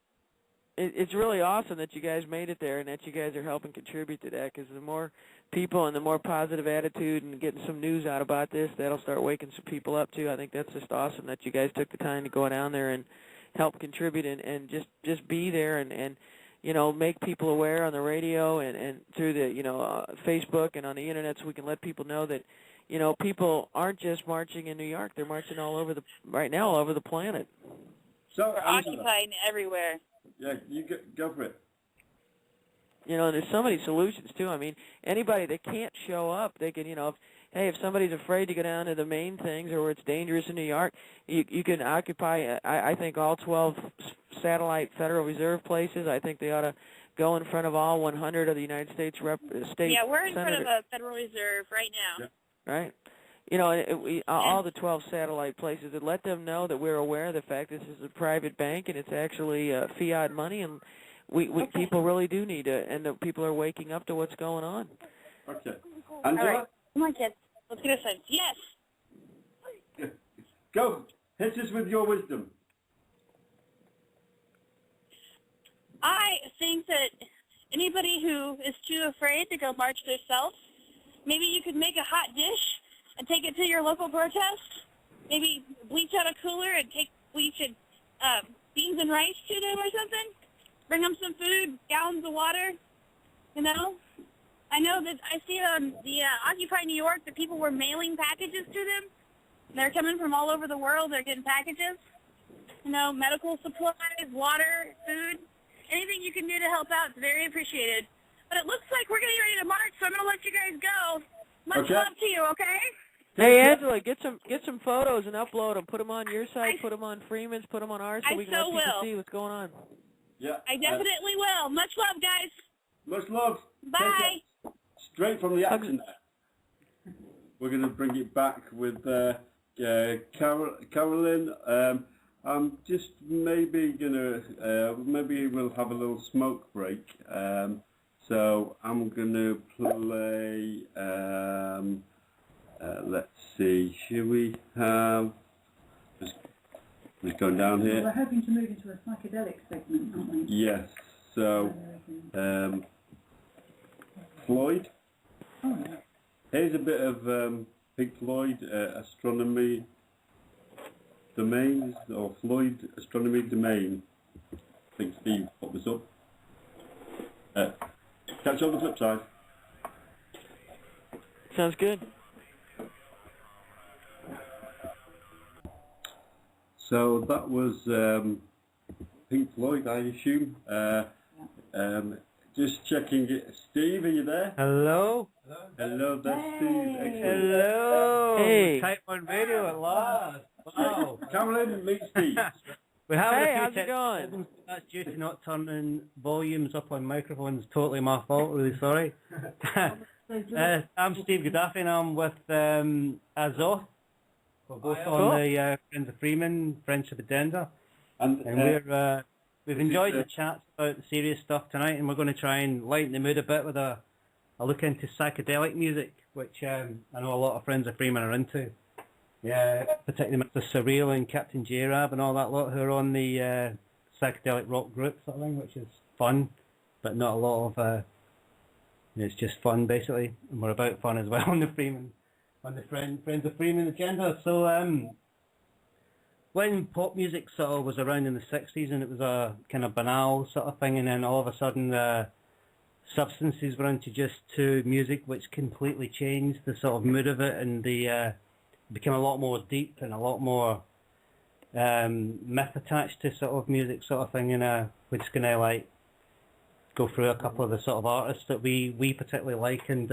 It's really awesome that you guys made it there and that you guys are helping contribute to that, because the more people and the more positive attitude and getting some news out about this, that'll start waking some people up too. I think that's just awesome that you guys took the time to go down there and help contribute and just be there and you know, make people aware on the radio and through the, you know, Facebook and on the internet, so we can let people know that, you know, people aren't just marching in New York. They're marching all over all over the planet. So, We're occupying everywhere. Yeah, you go for it. You know, and there's so many solutions, too. I mean, anybody that can't show up, they can, you know, if somebody's afraid to go down to the main things or where it's dangerous in New York, you can occupy, I think, all 12 satellite Federal Reserve places. I think they ought to go in front of all 100 of the United States state Yeah, we're in front senators. of a Federal Reserve right now. Yeah. Right. You know, all the 12 satellite places, and let them know that we're aware of the fact this is a private bank and it's actually fiat money, and people really do need to, and the people are waking up to what's going on. Okay. Angela? All right. Come on, kids. Let's get a sense. Yes. Go. Hit us with your wisdom. I think that anybody who is too afraid to go march themselves, maybe you could make a hot dish and take it to your local protest. Maybe bleach out a cooler and take bleach and beans and rice to them or something. Bring them some food, gallons of water, you know. I know that I see on the Occupy New York that people were mailing packages to them. They're coming from all over the world. They're getting packages, you know, medical supplies, water, food. Anything you can do to help out is very appreciated. But it looks like we're getting ready to march, so I'm going to let you guys go. Much love to you, okay? Hey, Angela, get some photos and upload them. Put them on your site, put them on Freeman's, put them on ours, so we can let people see what's going on. Yeah. I definitely will. Much love, guys. Much love. Bye. Straight from the accent. We're going to bring it back with Carolyn. I'm just maybe going to, maybe we'll have a little smoke break. So I'm going to play, let's see, should we have, just going down here. We're hoping to move into a psychedelic segment, aren't we? Yes, so Floyd. Oh, yeah. Here's a bit of Pink Floyd Astronomy Domain, or Floyd Astronomy Domain. I think Steve put this up. Catch you on the flip side. Sounds good. So that was Pink Floyd, I assume. Just checking it. Steve, are you there? Hello? Hello, that's Steve. Excellent. Hello! Hey. Type1 Radio at last. Wow. Carolyn, meet Steve. We have Hey, a few how's it technical going? problems. That's due to not turning volumes up on microphones. Totally my fault. Really sorry. I'm Steve Gaddafi, and I'm with Azoth. We're both on the Friends of Freeman, Friendship Agenda. And we've enjoyed the chats about serious stuff tonight, and we're going to try and lighten the mood a bit with a look into psychedelic music, which I know a lot of Friends of Freeman are into. Yeah, particularly Mr. Surreal and Captain J-Rab and all that lot who are on the psychedelic rock group sort of thing, which is fun, but not a lot of, it's just fun basically, and we're about fun as well on the Freeman, on the Friends of Freeman agenda. So when pop music sort of was around in the 60s and it was a kind of banal sort of thing, and then all of a sudden substances were introduced to music which completely changed the sort of mood of it, and the became a lot more deep and a lot more myth attached to sort of music sort of thing, and we're just gonna like go through a couple of the sort of artists that we particularly like, and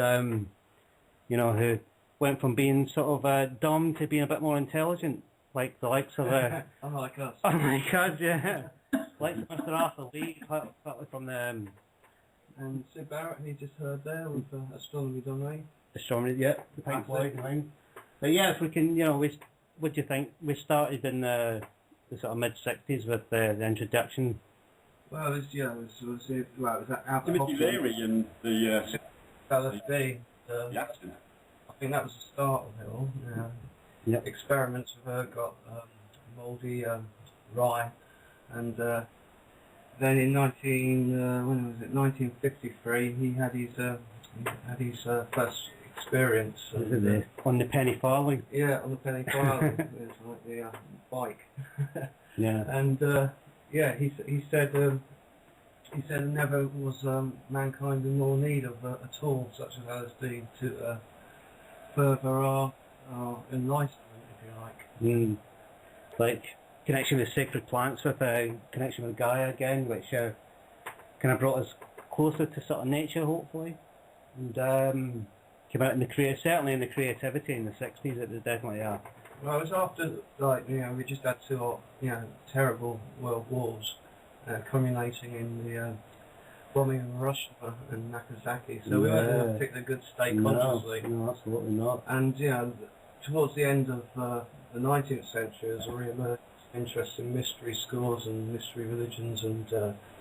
you know, who went from being sort of dumb to being a bit more intelligent, like the likes of Unlike us. oh my God, yeah, like Mr. Arthur Lee, partly from the And Sid Barrett, he just heard there with Astronomy Done Right. astronomy, yeah, the Pink Floyd line. But yeah, if we can, what do you think? We started in the sort of mid-60s with the introduction. Well, it was that Albert Timothy Hoffman, Leary and the LSD. accident. I think that was the start of it all. Yep. Experiments with her got mouldy rye, and then in 1953, he had his first experience. On the penny farthing. Yeah, on the penny farthing. It was like the bike. Yeah. And he said never was mankind in more need of a tool such as LSD to further our enlightenment, if you like. Like connection with sacred plants, with a connection with Gaia again, which kind of brought us closer to sort of nature, hopefully. And came out in the certainly in the creativity in the 60s. It was definitely Well, it was after, we just had two, terrible world wars, culminating in the bombing of Hiroshima and Nagasaki. So we weren't in a particularly good state consciously. No, absolutely not. And, towards the end of the 19th century, as we emerged interest in mystery schools and mystery religions and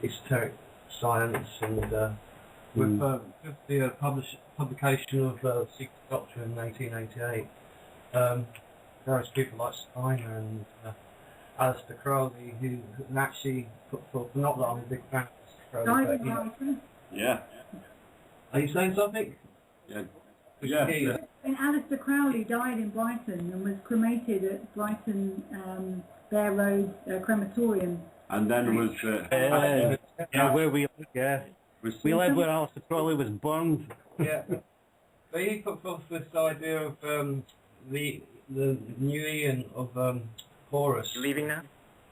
esoteric science, and with the publication of Secret Doctrine in 1888, various people like Steiner and Aleister Crowley, who actually put forth, not that I'm a big fan of Crowley, but, Yeah. Are you saying something? Yeah. Yeah. And Aleister Crowley died in Brighton and was cremated at Brighton Bear Road crematorium. And then was where we we lived where Aleister Crowley was burned. Yeah. But he put forth this idea of the new Eon of Horus. You leaving now?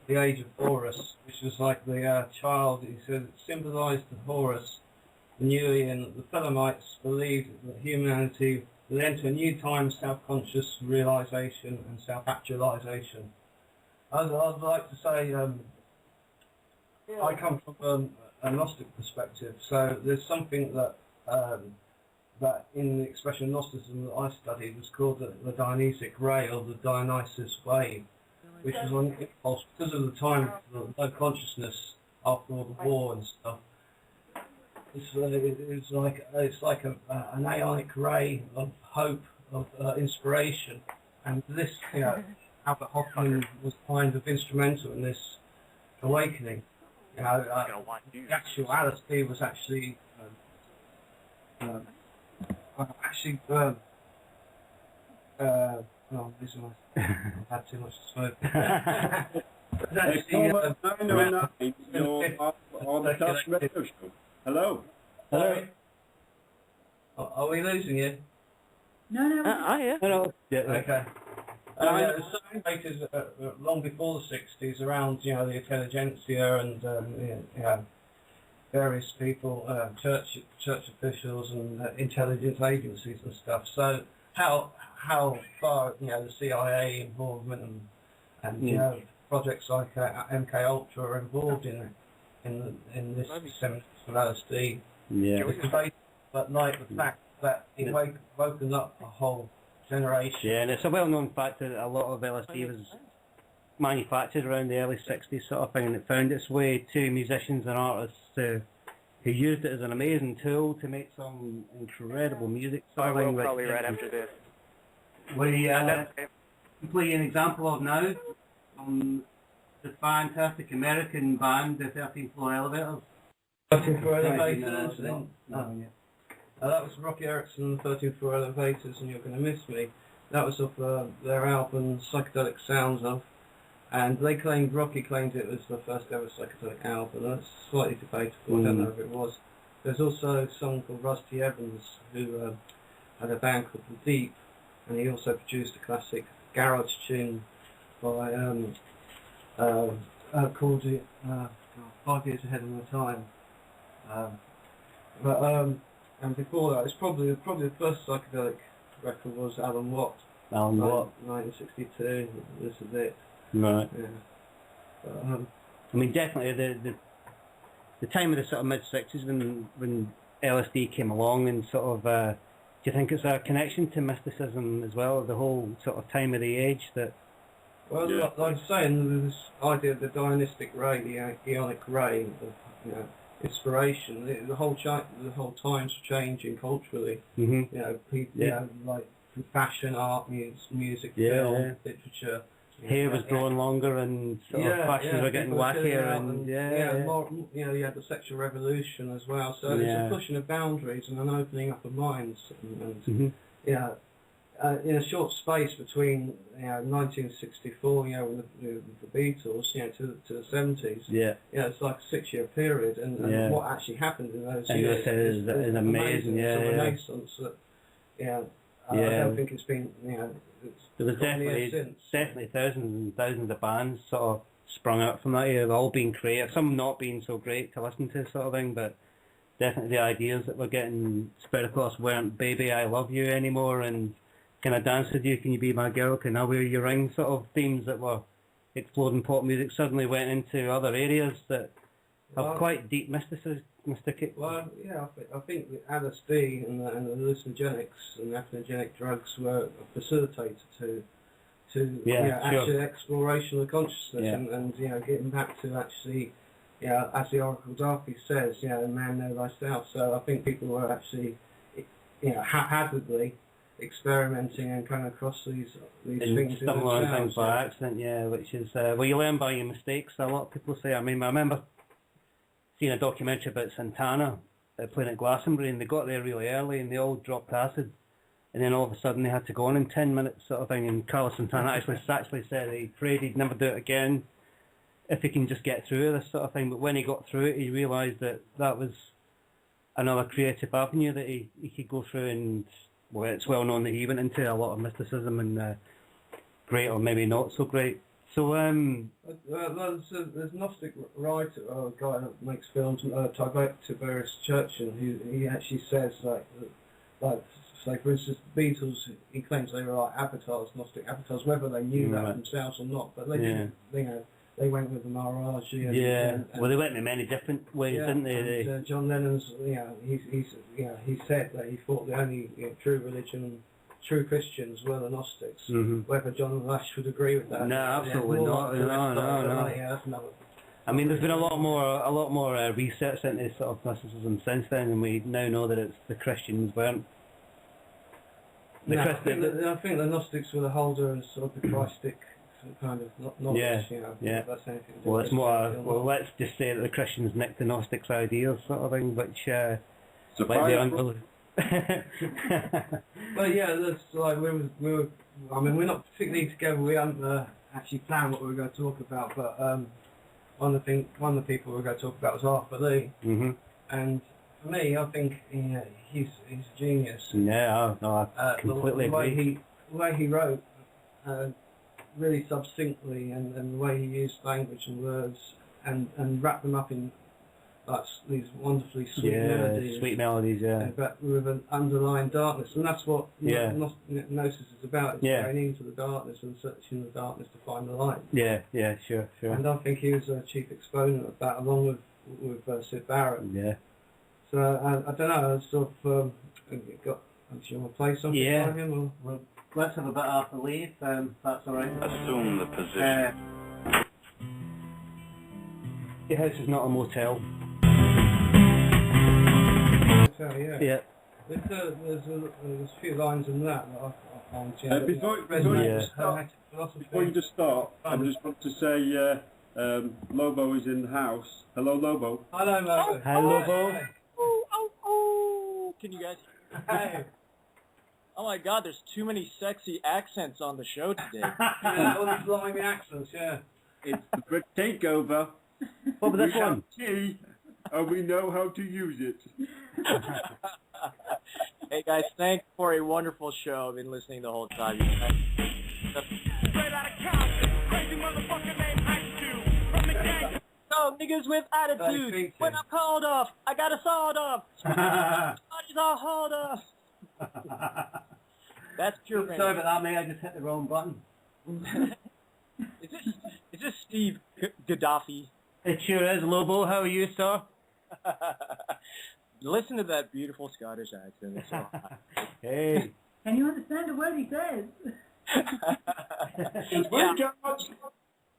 The age of Horus, which was like the child. He said it symbolised Horus, the new Eon. The Thelemites believed that humanity would enter a new time of self-conscious realisation and self-actualisation. I'd like to say I come from a Gnostic perspective, so there's something that that in the expression of Gnosticism that I studied was called the Dionysic ray, or the Dionysus wave, which was on impulse because of the time of low consciousness after all the war and stuff. It's like an aeonic ray of hope, of inspiration, and this, Albert Hoffman was kind of instrumental in this awakening. The actual LSD was actually I've had too much to smoke. Hello. Hello. Are we losing you? No. Yeah. Hello. Yeah. Okay. It was circulated long before the 60s around, the intelligentsia and various people, church officials and intelligence agencies and stuff. So how far the CIA involvement and projects like MK Ultra are involved in this dissemination of LSD. Yeah. It's debated, but like the fact that it woken up a whole generation. Yeah, and it's a well-known fact that a lot of LSD was manufactured around the early 60s sort of thing, and it found its way to musicians and artists who used it as an amazing tool to make some incredible music. I will probably right after this. We play an example of now from the fantastic American band, the 13th Floor Elevators. 13th Floor Elevators. That was Rocky Erickson and the 13th Floor Elevators, and You're Gonna Miss Me. That was of their album Psychedelic Sounds of, and Rocky claimed it was the first ever psychedelic album. That's slightly debatable, I don't know if it was. There's also someone called Rusty Evans who had a band called The Deep, and he also produced a classic garage tune by called it 5 Years Ahead of My Time. And before that, it's probably the first psychedelic record was Alan Watt. Alan Watt. 1962. This is it. Right. Yeah. But, I mean, definitely the time of the sort of mid-60s when LSD came along and sort of, do you think it's a connection to mysticism as well, the whole sort of time of the age that... Well, like I was saying, this idea of the Dionysic ray, the Ionic ray, of, inspiration, the whole time's changing culturally. Mm-hmm. People, like fashion, art, music, film, literature. Hair was growing longer and sort of fashions were getting wackier and more, you had the sexual revolution as well. So it's a pushing of boundaries and an opening up of minds. And in a short space between 1964, with the Beatles, to the 70s. It's like a 6-year period, and what actually happened in those years is amazing. It's a renaissance that I don't think it's been there was definitely thousands and thousands of bands sort of sprung out from that era. They've all been creative, some not being so great to listen to, sort of thing, but definitely the ideas that were getting spread across weren't "Baby, I Love You" anymore, and "Can I Dance With You? Can You Be My Girl? Can I Wear Your Ring?" sort of themes that were exploding pop music suddenly went into other areas that have quite deep mysticism. Well, I think the LSD and the hallucinogenics and the hallucinogenic drugs were facilitated to actually exploration of consciousness and getting back to actually, as the Oracle Darby says, man know thyself. So I think people were actually, haphazardly experimenting and coming across these things. Stumbling on things by accident, which is, you learn by your mistakes, a lot of people say. I mean, I remember seeing a documentary about Santana playing at Glastonbury, and they got there really early and they all dropped acid, and then all of a sudden they had to go on in 10 minutes sort of thing, and Carlos Santana actually said he prayed he'd never do it again if he can just get through this sort of thing. But when he got through it, he realised that was another creative avenue that he could go through, and it's well known that he went into a lot of mysticism and great or maybe not so great. So there's Gnostic writer, a guy that makes films, Tiberius Churchill, who he actually says say for instance, the Beatles, he claims they were like avatars, Gnostic avatars, whether they knew that themselves or not, but they didn't, they went with the Maharaji. Well, they went in many different ways, didn't they? And, John Lennon's, he said that he thought the only true religion, true Christians were the Gnostics. Whether John Lash would agree with that? No, absolutely not. No. I mean, there's been a lot more research into sort of Gnosticism since then, and we now know that it's the Christians weren't. I think the Gnostics were the holder and sort of the Christic kind of knowledge. That's anything to do well, it's more. Well, let's just say that the Christians nicked the Gnostics' ideas, sort of thing, which Well, that's like we're not particularly together. We haven't actually planned what we were going to talk about, but one of the people we were going to talk about was Arthur Lee, and for me, I think he's a genius. I completely agree. The way he wrote, really succinctly, and the way he used language and words, and wrapped them up in these wonderfully sweet melodies. But with an underlying darkness, and that's what Gnosis is about. It's going into the darkness and searching the darkness to find the light. Sure. And I think he was a chief exponent of that, along with Sid Barrett. So I don't know. I sort of do you want to play something by him? Or? Let's have a bit after Lee, if that's all right. Assume the position. Your house is not a motel. There's a few lines in that I find. Before you just start, I just want to say Lobo is in the house. Hello, Lobo. Hello, Lobo. Hi, Lobo. Can you guys? Hey. Oh my God, there's too many sexy accents on the show today. All these slimy accents, It's the Brit takeover. What was this one? Key, and we know how to use it. Hey guys, thanks for a wonderful show. I've been listening the whole time. So, niggas with attitude. When I'm called off, I got a sawed off. Charges are hauled off. That's pure Sorry vanity. about that, mate. I just hit the wrong button. Is this Steve Gaddafi? It sure is, Lobo. How are you, sir? Listen to that beautiful Scottish accent. It's so hot. Hey. Can you understand a word he says? Yeah.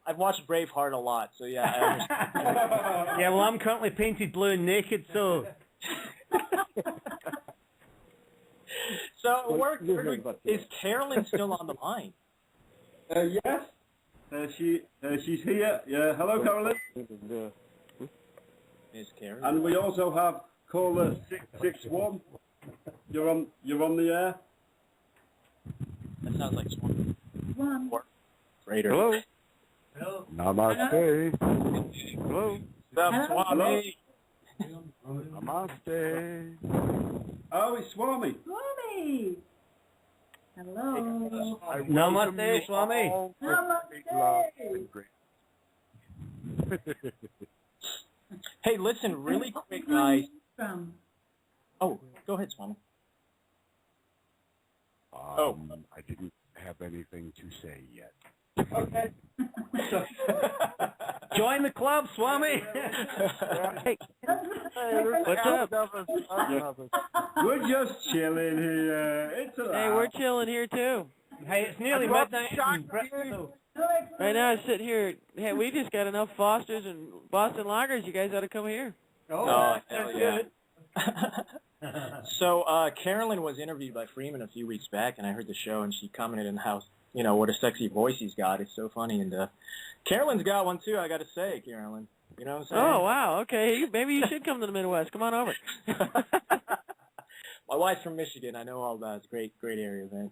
I've watched Braveheart a lot, so yeah, I understand. Yeah, well, I'm currently painted blue and naked, so... So, is Carolyn still on the line? Yes. She's here. Yeah. Hello, Carolyn. Is Carolyn? And we also have caller 661. You're on the air. That sounds like Swan. One. Raider. Hello. Hello. Namaste. Hello. That's Swami. Namaste. Oh, it's Swami. Swami! Hello. Namaste, Swami. Namaste. Hey, listen, really quick, guys. From? Oh, go ahead, Swami. I didn't have anything to say yet. Okay. Join the club, Swami. Hey. What's up? We're just chilling here. It's a Hey, we're chilling here too. Hey, it's nearly midnight in Bristol. Right now, I sit here. Hey, we just got enough Fosters and Boston Lagers. You guys ought to come here. Oh, hell yeah. So, Carolyn was interviewed by Freeman a few weeks back, and I heard the show, and she commented on how, you know, what a sexy voice he's got. It's so funny, and Carolyn's got one too, I got to say, Carolyn. You know what I'm saying? Oh, wow. Okay. Maybe you should come to the Midwest. Come on over. My wife's from Michigan. I know all that. It's a great area, man.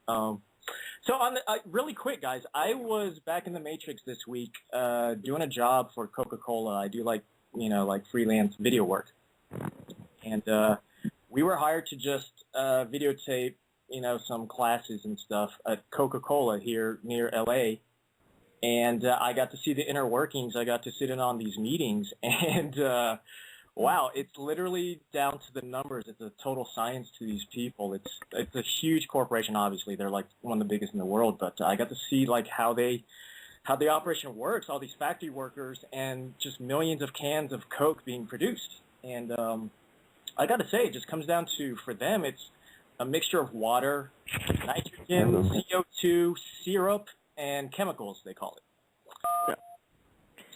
So on the, really quick, guys, I was back in the Matrix this week doing a job for Coca-Cola. I do like freelance video work, and we were hired to just videotape some classes and stuff at Coca-Cola here near LA. And I got to see the inner workings. I got to sit in on these meetings, and wow, it's literally down to the numbers. It's a total science to these people. It's a huge corporation. Obviously, they're like one of the biggest in the world. But I got to see like how the operation works. All these factory workers and just millions of cans of Coke being produced. And I got to say, it just comes down to, for them, it's a mixture of water, nitrogen, CO2, syrup, and chemicals, they call it. Yeah.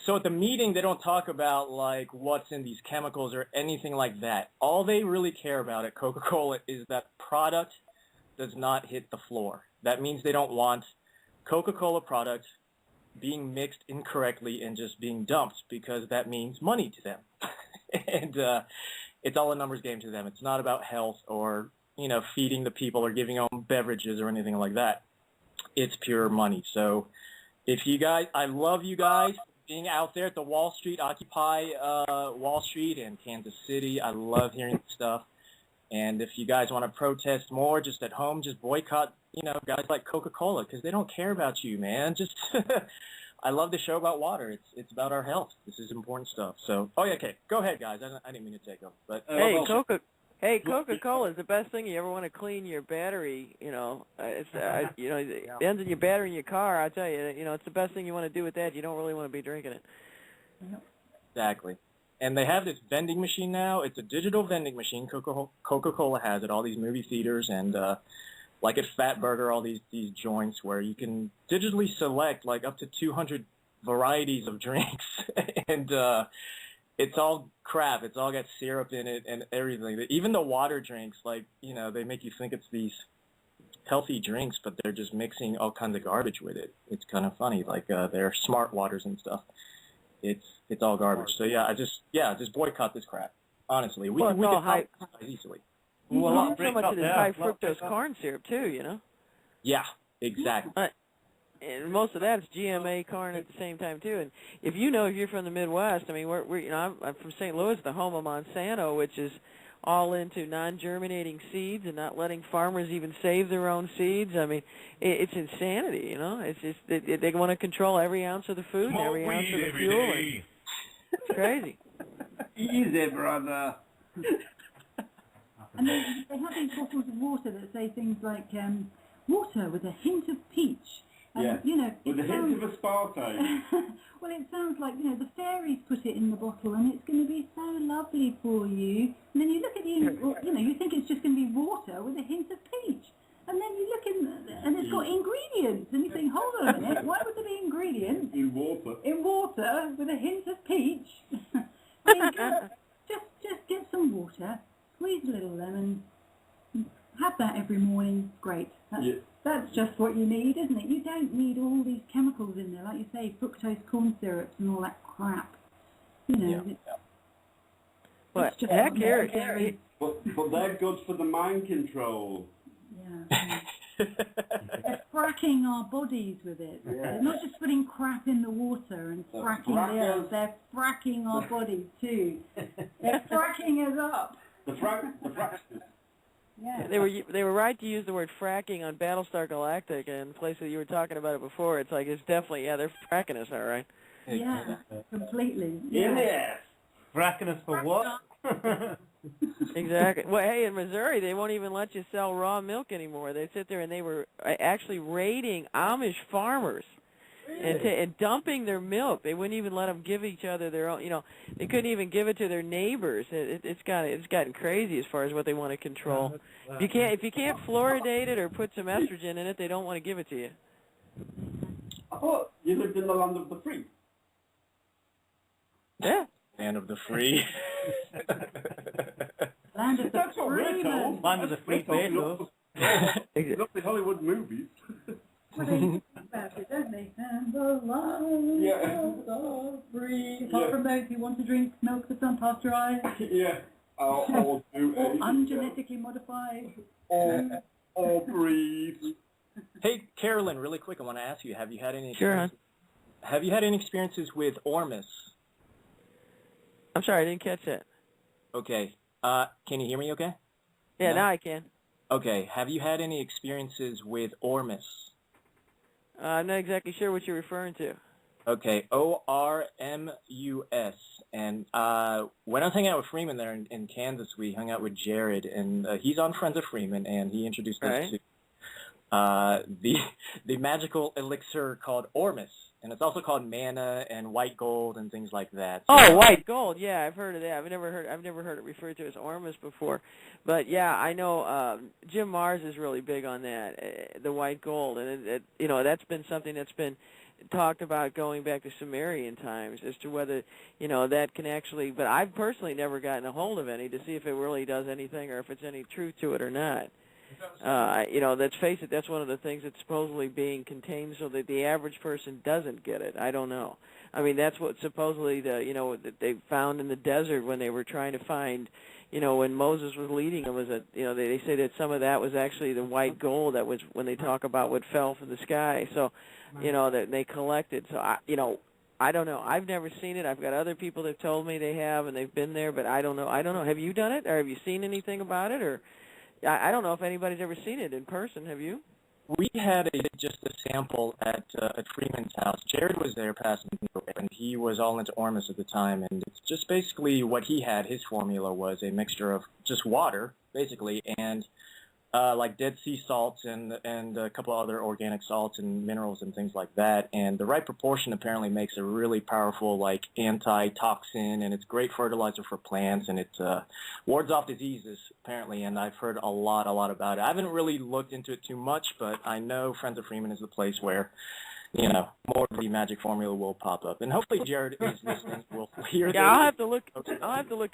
So at the meeting, they don't talk about like what's in these chemicals or anything like that. All they really care about at Coca-Cola is that product does not hit the floor. That means they don't want Coca-Cola product being mixed incorrectly and just being dumped, because that means money to them. And it's all a numbers game to them. It's not about health or feeding the people or giving them beverages or anything like that. It's pure money. So if you guys, I love you guys being out there at the Wall Street, Occupy Wall Street and Kansas City. I love hearing this stuff. And if you guys want to protest more just at home, just boycott, guys like Coca-Cola, because they don't care about you, man. Just, I love the show about water. It's about our health. This is important stuff. So, oh yeah, okay. Go ahead, guys. I didn't mean to take over. But Hey, Coca-Cola is the best thing. You ever want to clean your battery, the ends in your battery in your car, I tell you, it's the best thing you want to do with that. You don't really want to be drinking it. Exactly. And they have this vending machine now. It's a digital vending machine. Coca-Cola has it, all these movie theaters and like at Fatburger, all these joints where you can digitally select like up to 200 varieties of drinks. And it's all crap. It's all got syrup in it and everything. Even the water drinks, like, they make you think it's these healthy drinks, but they're just mixing all kinds of garbage with it. It's kind of funny, like they're smart waters and stuff. It's all garbage. So yeah, just boycott this crap. Honestly, we can easily. Well, not so much of this high fructose corn syrup too, Yeah, exactly. And most of that is GMA corn at the same time too. And if you're from the Midwest, I mean, I'm from St. Louis, the home of Monsanto, which is all into non-germinating seeds and not letting farmers even save their own seeds. I mean, it's insanity, It's just they want to control every ounce of the food and every ounce of the fuel. And it's crazy. Easy, brother. And they have these bottles of water that say things like water with a hint of peach. And, Yeah. you know, With a hint of aspartame. well, it sounds like, you know, the fairies put it in the bottle and it's going to be so lovely for you. And then you look at the, you know, you think it's just going to be water with a hint of peach. And then you look in, and it's got ingredients, and you think, hold on a minute, why would there be ingredients In water. in water with a hint of peach? I mean, just get some water, squeeze a little lemon, have that every morning. Great. That's just what you need, isn't it? You don't need all these chemicals in there, like you say, fructose corn syrups and all that crap. You know. Yeah. Well, heck, here. But they're good for the mind control. Yeah. They're fracking our bodies with it. Yeah. They're not just putting crap in the water and fracking the earth. They're fracking our bodies too. They're fracking us up. The fracksters. Yeah. They were right to use the word fracking on Battlestar Galactica, and the place that you were talking about it before. It's like it's definitely they're fracking us, all right. Yeah, completely. Yeah. Fracking us for what? Exactly. Well, hey, in Missouri, they won't even let you sell raw milk anymore. They sit there and they were actually raiding Amish farmers and dumping their milk. They wouldn't even let them give each other their own. You know, they couldn't even give it to their neighbors. It's gotten crazy as far as what they want to control. If you can't fluoridate it or put some estrogen in it, they don't want to give it to you. I thought you lived in the land of the free. Yeah. Land of the free. Land of the That's what we're told. Land of the free pesos. Not the Hollywood movies. Well, they think about it, don't they? And the land of the free. Apart from those who want to drink milk that's unpasteurized. Yeah. Or ungenetically modified. Or breed. Hey, Carolyn, really quick, I want to ask you: have you had any? Sure. Have you had any experiences with Ormus? I'm sorry, I didn't catch that. Okay. Can you hear me? Okay. Yeah, now I can. Okay. Have you had any experiences with Ormus? I'm not exactly sure what you're referring to. Okay, ORMUS. And when I was hanging out with Freeman there in Kansas, we hung out with Jared, and he's on Friends of Freeman, and he introduced us to the magical elixir called Ormus, and it's also called mana and white gold and things like that. So, oh, white gold. Yeah, I've heard of that. I've never heard it referred to as Ormus before, but yeah, I know Jim Mars is really big on that, the white gold, and you know, that's been something that's been talked about going back to Sumerian times as to whether, you know, that can actually, but I've personally never gotten a hold of any to see if it really does anything or if it's any truth to it or not. You know, let's face it, that's one of the things that's supposedly being contained so that the average person doesn't get it. I don't know. I mean, that's what supposedly that they found in the desert when they were trying to find, you know, when Moses was leading them, was that, you know, they say that some of that was actually the white gold that was when they talk about what fell from the sky. So, you know, that they collected. So, I don't know. I've never seen it. I've got other people that have told me they have and they've been there, but I don't know. Have you done it, or have you seen anything about it, or? I don't know if anybody's ever seen it in person. Have you? We had just a sample at Freeman's house. Jared was there passing through, and he was all into Ormus at the time. And it's just basically what he had. His formula was a mixture of just water, basically, and like Dead Sea salts and a couple of other organic salts and minerals and things like that. And the right proportion apparently makes a really powerful like anti-toxin, and it's great fertilizer for plants, and it wards off diseases apparently. And I've heard a lot about it. I haven't really looked into it too much, but I know Friends of Freeman is the place where, you know, more of the magic formula will pop up, and hopefully Jared is listening. Will hear. Yeah, I'll have to look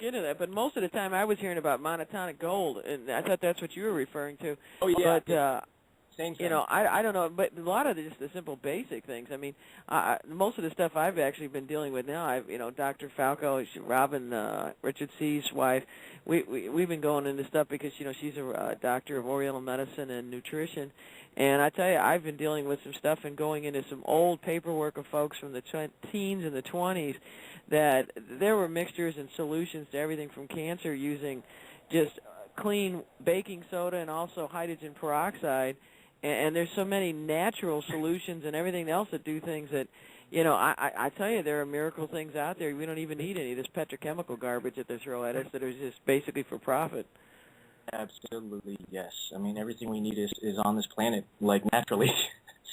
into that. But most of the time, I was hearing about monotonic gold, and I thought that's what you were referring to. Oh yeah. But same. You know, I don't know, but a lot of just the simple basic things. I mean, most of the stuff I've actually been dealing with now, Dr. Falco, Robin Richard C's wife, we've been going into stuff because she's a doctor of Oriental medicine and nutrition. And I tell you, I've been dealing with some stuff and going into some old paperwork of folks from the teens and the 20s that there were mixtures and solutions to everything from cancer using just clean baking soda and also hydrogen peroxide. And there's so many natural solutions and everything else that do things that, I tell you, there are miracle things out there. We don't even need any of this petrochemical garbage that they throw at us that is just basically for profit. Absolutely, yes. I mean, everything we need is on this planet, like, naturally.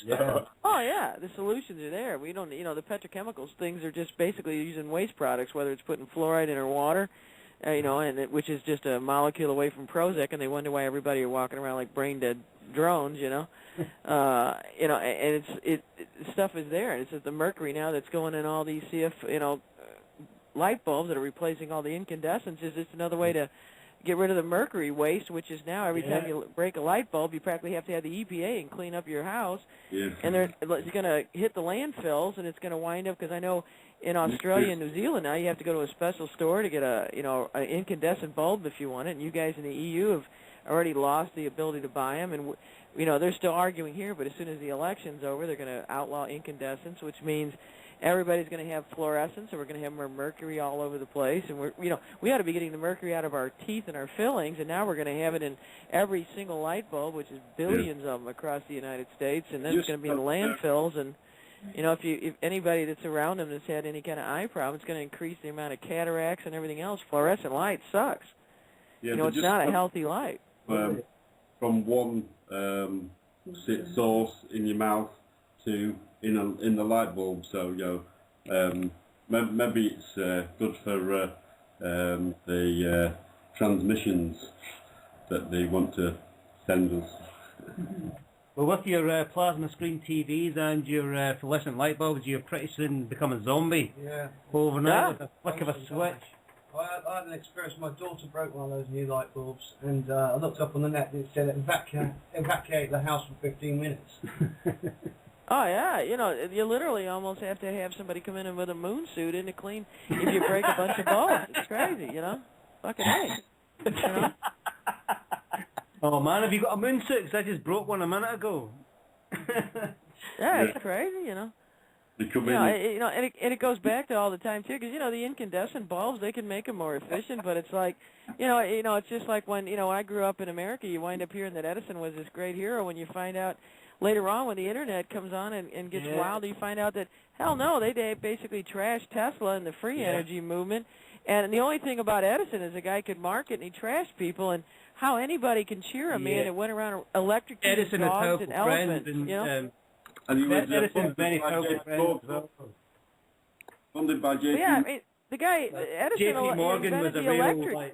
So, Oh yeah, the solutions are there. We don't, the petrochemicals things are just basically using waste products, whether it's putting fluoride in our water, which is just a molecule away from Prozac, and they wonder why everybody are walking around like brain dead drones, and stuff is there. It's just the mercury now that's going in all these light bulbs that are replacing all the incandescents. Is just another way to get rid of the mercury waste, which is now every time you break a light bulb, you practically have to have the EPA and clean up your house. Yeah. And it's going to hit the landfills, and it's going to wind up, because I know in Australia and New Zealand now you have to go to a special store to get an incandescent bulb if you want it, and you guys in the EU have already lost the ability to buy them, and they're still arguing here, but as soon as the election's over, they're going to outlaw incandescents, which means everybody's going to have fluorescence, and we're going to have more mercury all over the place. And we ought to be getting the mercury out of our teeth and our fillings, and now we're going to have it in every single light bulb, which is billions of them across the United States, and then it's going to be in landfills. And if anybody that's around them that's had any kind of eye problem, it's going to increase the amount of cataracts and everything else. Fluorescent light sucks. Yeah, it's not a healthy light. From one source in your mouth to in the light bulb, so maybe it's good for the transmissions that they want to send us. Well, with your plasma screen TVs and your fluorescent light bulbs, you're pretty soon become a zombie. Yeah. Overnight with a flick of a switch. I had an experience. My daughter broke one of those new light bulbs, and I looked up on the net and it said evacuate the house for 15 minutes. Oh, yeah, you literally almost have to have somebody come in with a moon suit in to clean if you break a bunch of bulbs. It's crazy, Fucking hey. Oh, man, have you got a moon suit? 'Cause I just broke one a minute ago. Yeah, it's crazy, They come in. And it goes back to all the time, too, because, the incandescent bulbs, they can make them more efficient, but it's like, it's just like when I grew up in America, you wind up hearing that Edison was this great hero when you find out later on when the Internet comes on and gets wild, you find out that, hell no, they basically trashed Tesla and the free energy movement. And the only thing about Edison is the guy could market and he trashed people, and how anybody can cheer a man that went around electrocuting dogs and elephants, And he was Edison's very powerful friend as well. Funded by JP. Yeah, I mean, the guy, Edison, JP Morgan was a real,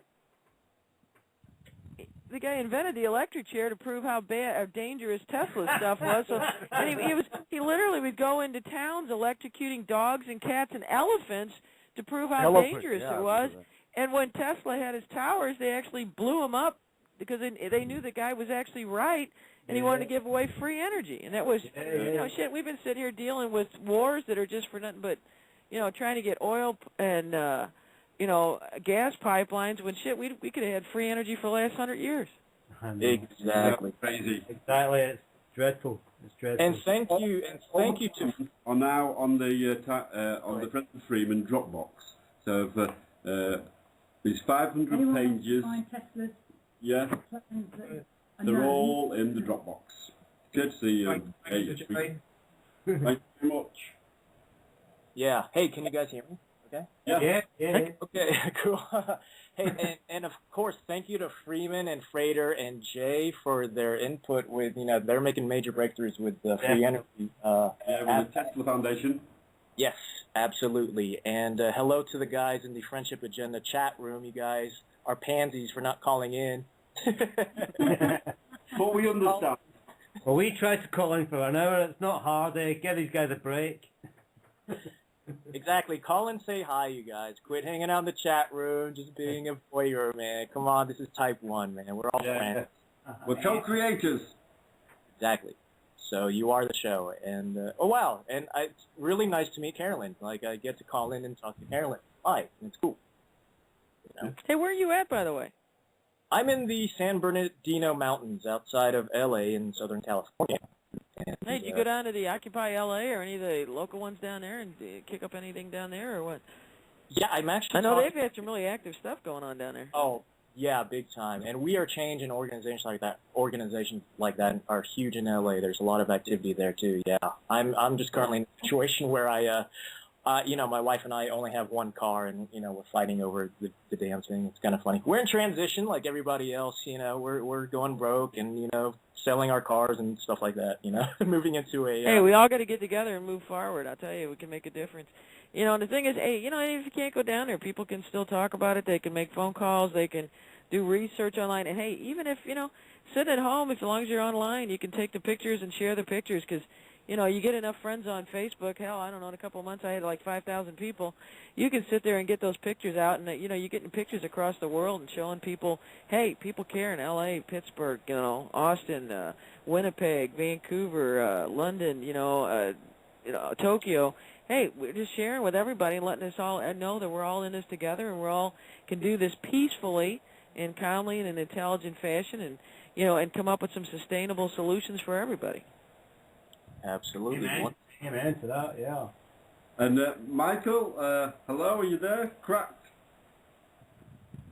the guy invented the electric chair to prove how dangerous Tesla's stuff was. So, and he literally would go into towns electrocuting dogs and cats and elephants to prove how dangerous it was. And when Tesla had his towers, they actually blew him up because they knew the guy was actually right, and he wanted to give away free energy. And that was, shit. We've been sitting here dealing with wars that are just for nothing but, trying to get oil and gas pipelines, when shit, we could have had free energy for the last 100 years. Exactly. Crazy. Exactly. It's dreadful. It's dreadful. And thank you to are now on the President Freeman Dropbox. So there's 500 pages. Yeah. They're all in the Dropbox. Courtesy of AHP. Thank you very much. Yeah. Hey, can you guys hear me? Okay. Yeah. Okay, cool. Hey, and of course, thank you to Freeman and Frater and Jay for their input with, they're making major breakthroughs with free energy. With the Tesla Foundation. Yes, absolutely. And hello to the guys in the Friendship Agenda chat room. You guys are pansies for not calling in. But we understand. Well, we tried to call in for an hour. It's not hard. Give these guys a break. Exactly. Call and say hi, you guys. Quit hanging out in the chat room, just being a voyeur, man. Come on, this is Type 1, man. We're all friends. We're co-creators. Exactly. So you are the show. And, oh, wow. And it's really nice to meet Carolyn. Like, I get to call in and talk to Carolyn live, and it's cool. Hey, where are you at, by the way? I'm in the San Bernardino Mountains outside of L.A. in Southern California. And, hey, did you go down to the Occupy L.A. or any of the local ones down there and kick up anything down there or what? Yeah, I'm actually I know they've had some really active stuff going on down there. Oh, yeah, big time. And we are changing organizations like that. Organizations like that are huge in L.A. There's a lot of activity there, too, yeah. I'm just currently in a situation where I my wife and I only have one car, and we're fighting over the damn thing. It's kind of funny. We're in transition, like everybody else. We're going broke, and selling our cars and stuff like that. Moving into a. Hey, we all got to get together and move forward. I'll tell you, we can make a difference. And the thing is, hey, if you can't go down there, people can still talk about it. They can make phone calls. They can do research online. And hey, even if sit at home, as long as you're online, you can take the pictures and share the pictures because. You get enough friends on Facebook. Hell, I don't know, in a couple of months I had like 5,000 people. You can sit there and get those pictures out, and, you're getting pictures across the world and showing people, hey, people care in L.A., Pittsburgh, Austin, Winnipeg, Vancouver, London, Tokyo. Hey, we're just sharing with everybody and letting us all know that we're all in this together and we're all can do this peacefully and calmly in an intelligent fashion and, and come up with some sustainable solutions for everybody. Absolutely. Amen to that, yeah. And Michael, hello, are you there? Cracked?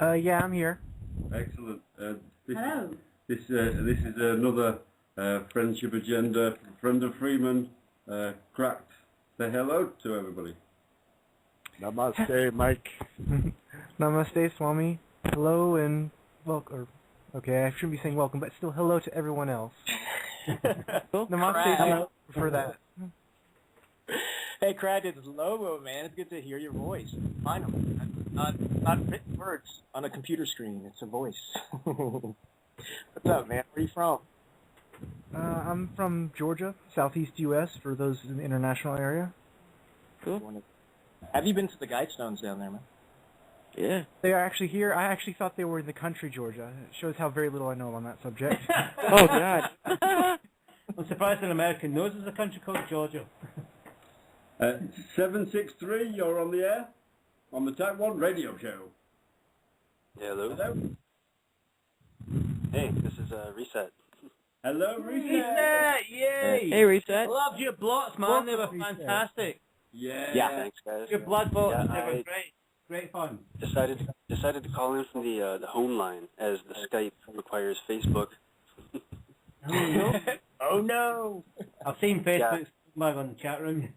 Yeah, I'm here. Excellent. Hello. This is another Friendship Agenda friend of Freeman. Cracked. Say hello to everybody. Namaste, Mike. Namaste, Swami. Hello and welcome. Okay, I shouldn't be saying welcome, but still hello to everyone else. Namaste, hello for that. Hey, Craig, it's Lobo, man. It's good to hear your voice. Finally. Not written words on a computer screen. It's a voice. What's up, man? Where are you from? I'm from Georgia, southeast U.S., for those in the international area. Cool. Have you been to the Guidestones down there, man? Yeah. They are actually here. I actually thought they were in the country, Georgia. It shows how very little I know on that subject. Oh, God. I'm surprised an American knows there's a country called Georgia. 763, you're on the air on the Type 1 radio show. Hello. Hello. Hey, this is Reset. Hello, Reset. Reset, yay! Hey, Reset. I loved your blots, man. They were fantastic. Yeah. Thanks, guys. Your blood votes, Yeah, they were great. Great fun. Decided to call in from the home line as the Skype requires Facebook. Oh no! Oh no! I've seen Facebook on the chat room.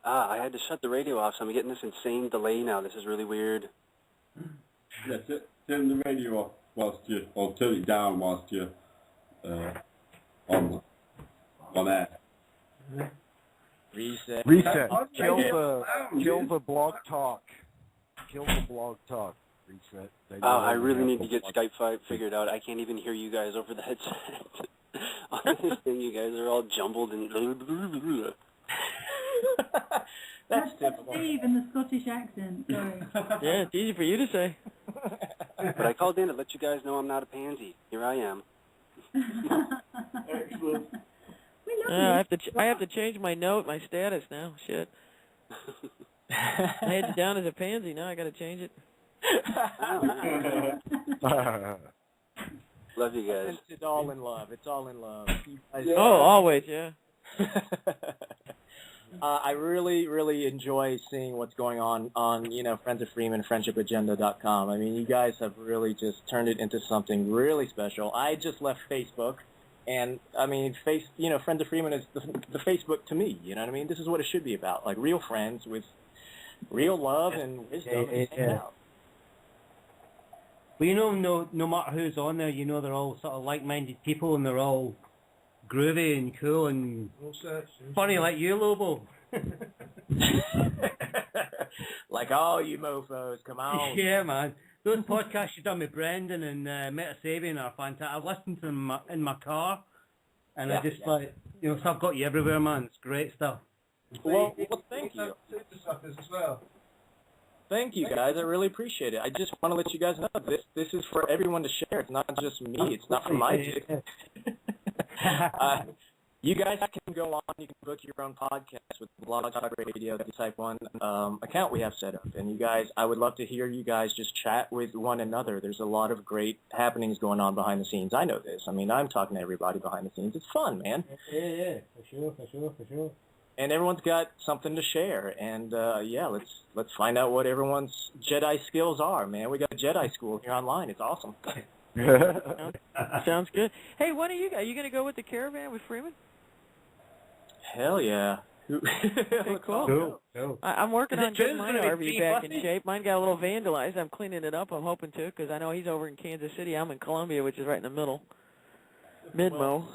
I had to shut the radio off, so I'm getting this insane delay now. This is really weird. Yes, turn the radio off or turn it down whilst you're on air. Reset. Kill the blog talk. Kill the blog talk. Reset. I really need to get Skype figured out. I can't even hear you guys over the headset. On this thing, you guys are all jumbled and... That's typical. Steve in the Scottish accent, sorry. Yeah, it's easy for you to say. But I called in to let you guys know I'm not a pansy. Here I am. Excellent. I have to change my my status now. Shit. I had you down as a pansy. Now I got to change it. Love you guys. It's all in love. It's all in love. Oh, always, yeah. I really, really enjoy seeing what's going on Friends of Freeman, friendshipagenda.com. I mean, you guys have really just turned it into something really special. I just left Facebook, and I mean, Friends of Freeman is the Facebook to me. You know what I mean? This is what it should be about, like real friends with real love and wisdom. Well, no matter who's on there, they're all sort of like-minded people, and they're all groovy and cool and funny like you, Lobo. Like all you mofos, come on. Yeah, man. Those podcasts you've done with Brendan and Metasabian are fantastic. I've listened to them in my car, and I just so I've got you everywhere, man. It's great stuff. Well, thank you. As well. Thank you, guys. I really appreciate it. I just want to let you guys know this is for everyone to share. It's not just me. It's not for my you guys can go on. You can book your own podcast with Blog Talk Radio, the Type 1 account we have set up. And you guys, I would love to hear you guys just chat with one another. There's a lot of great happenings going on behind the scenes. I know this. I mean, I'm talking to everybody behind the scenes. It's fun, man. Yeah, for sure. And everyone's got something to share. And let's find out what everyone's Jedi skills are, man. We got a Jedi school here online. It's awesome. Sounds good. Hey, when are you going to go with the caravan with Freeman? Hell yeah. Okay, cool. I'm working on getting my RV back in shape. Mine got a little vandalized. I'm cleaning it up. I'm hoping to, because I know he's over in Kansas City. I'm in Columbia, which is right in the middle. Mid-mo.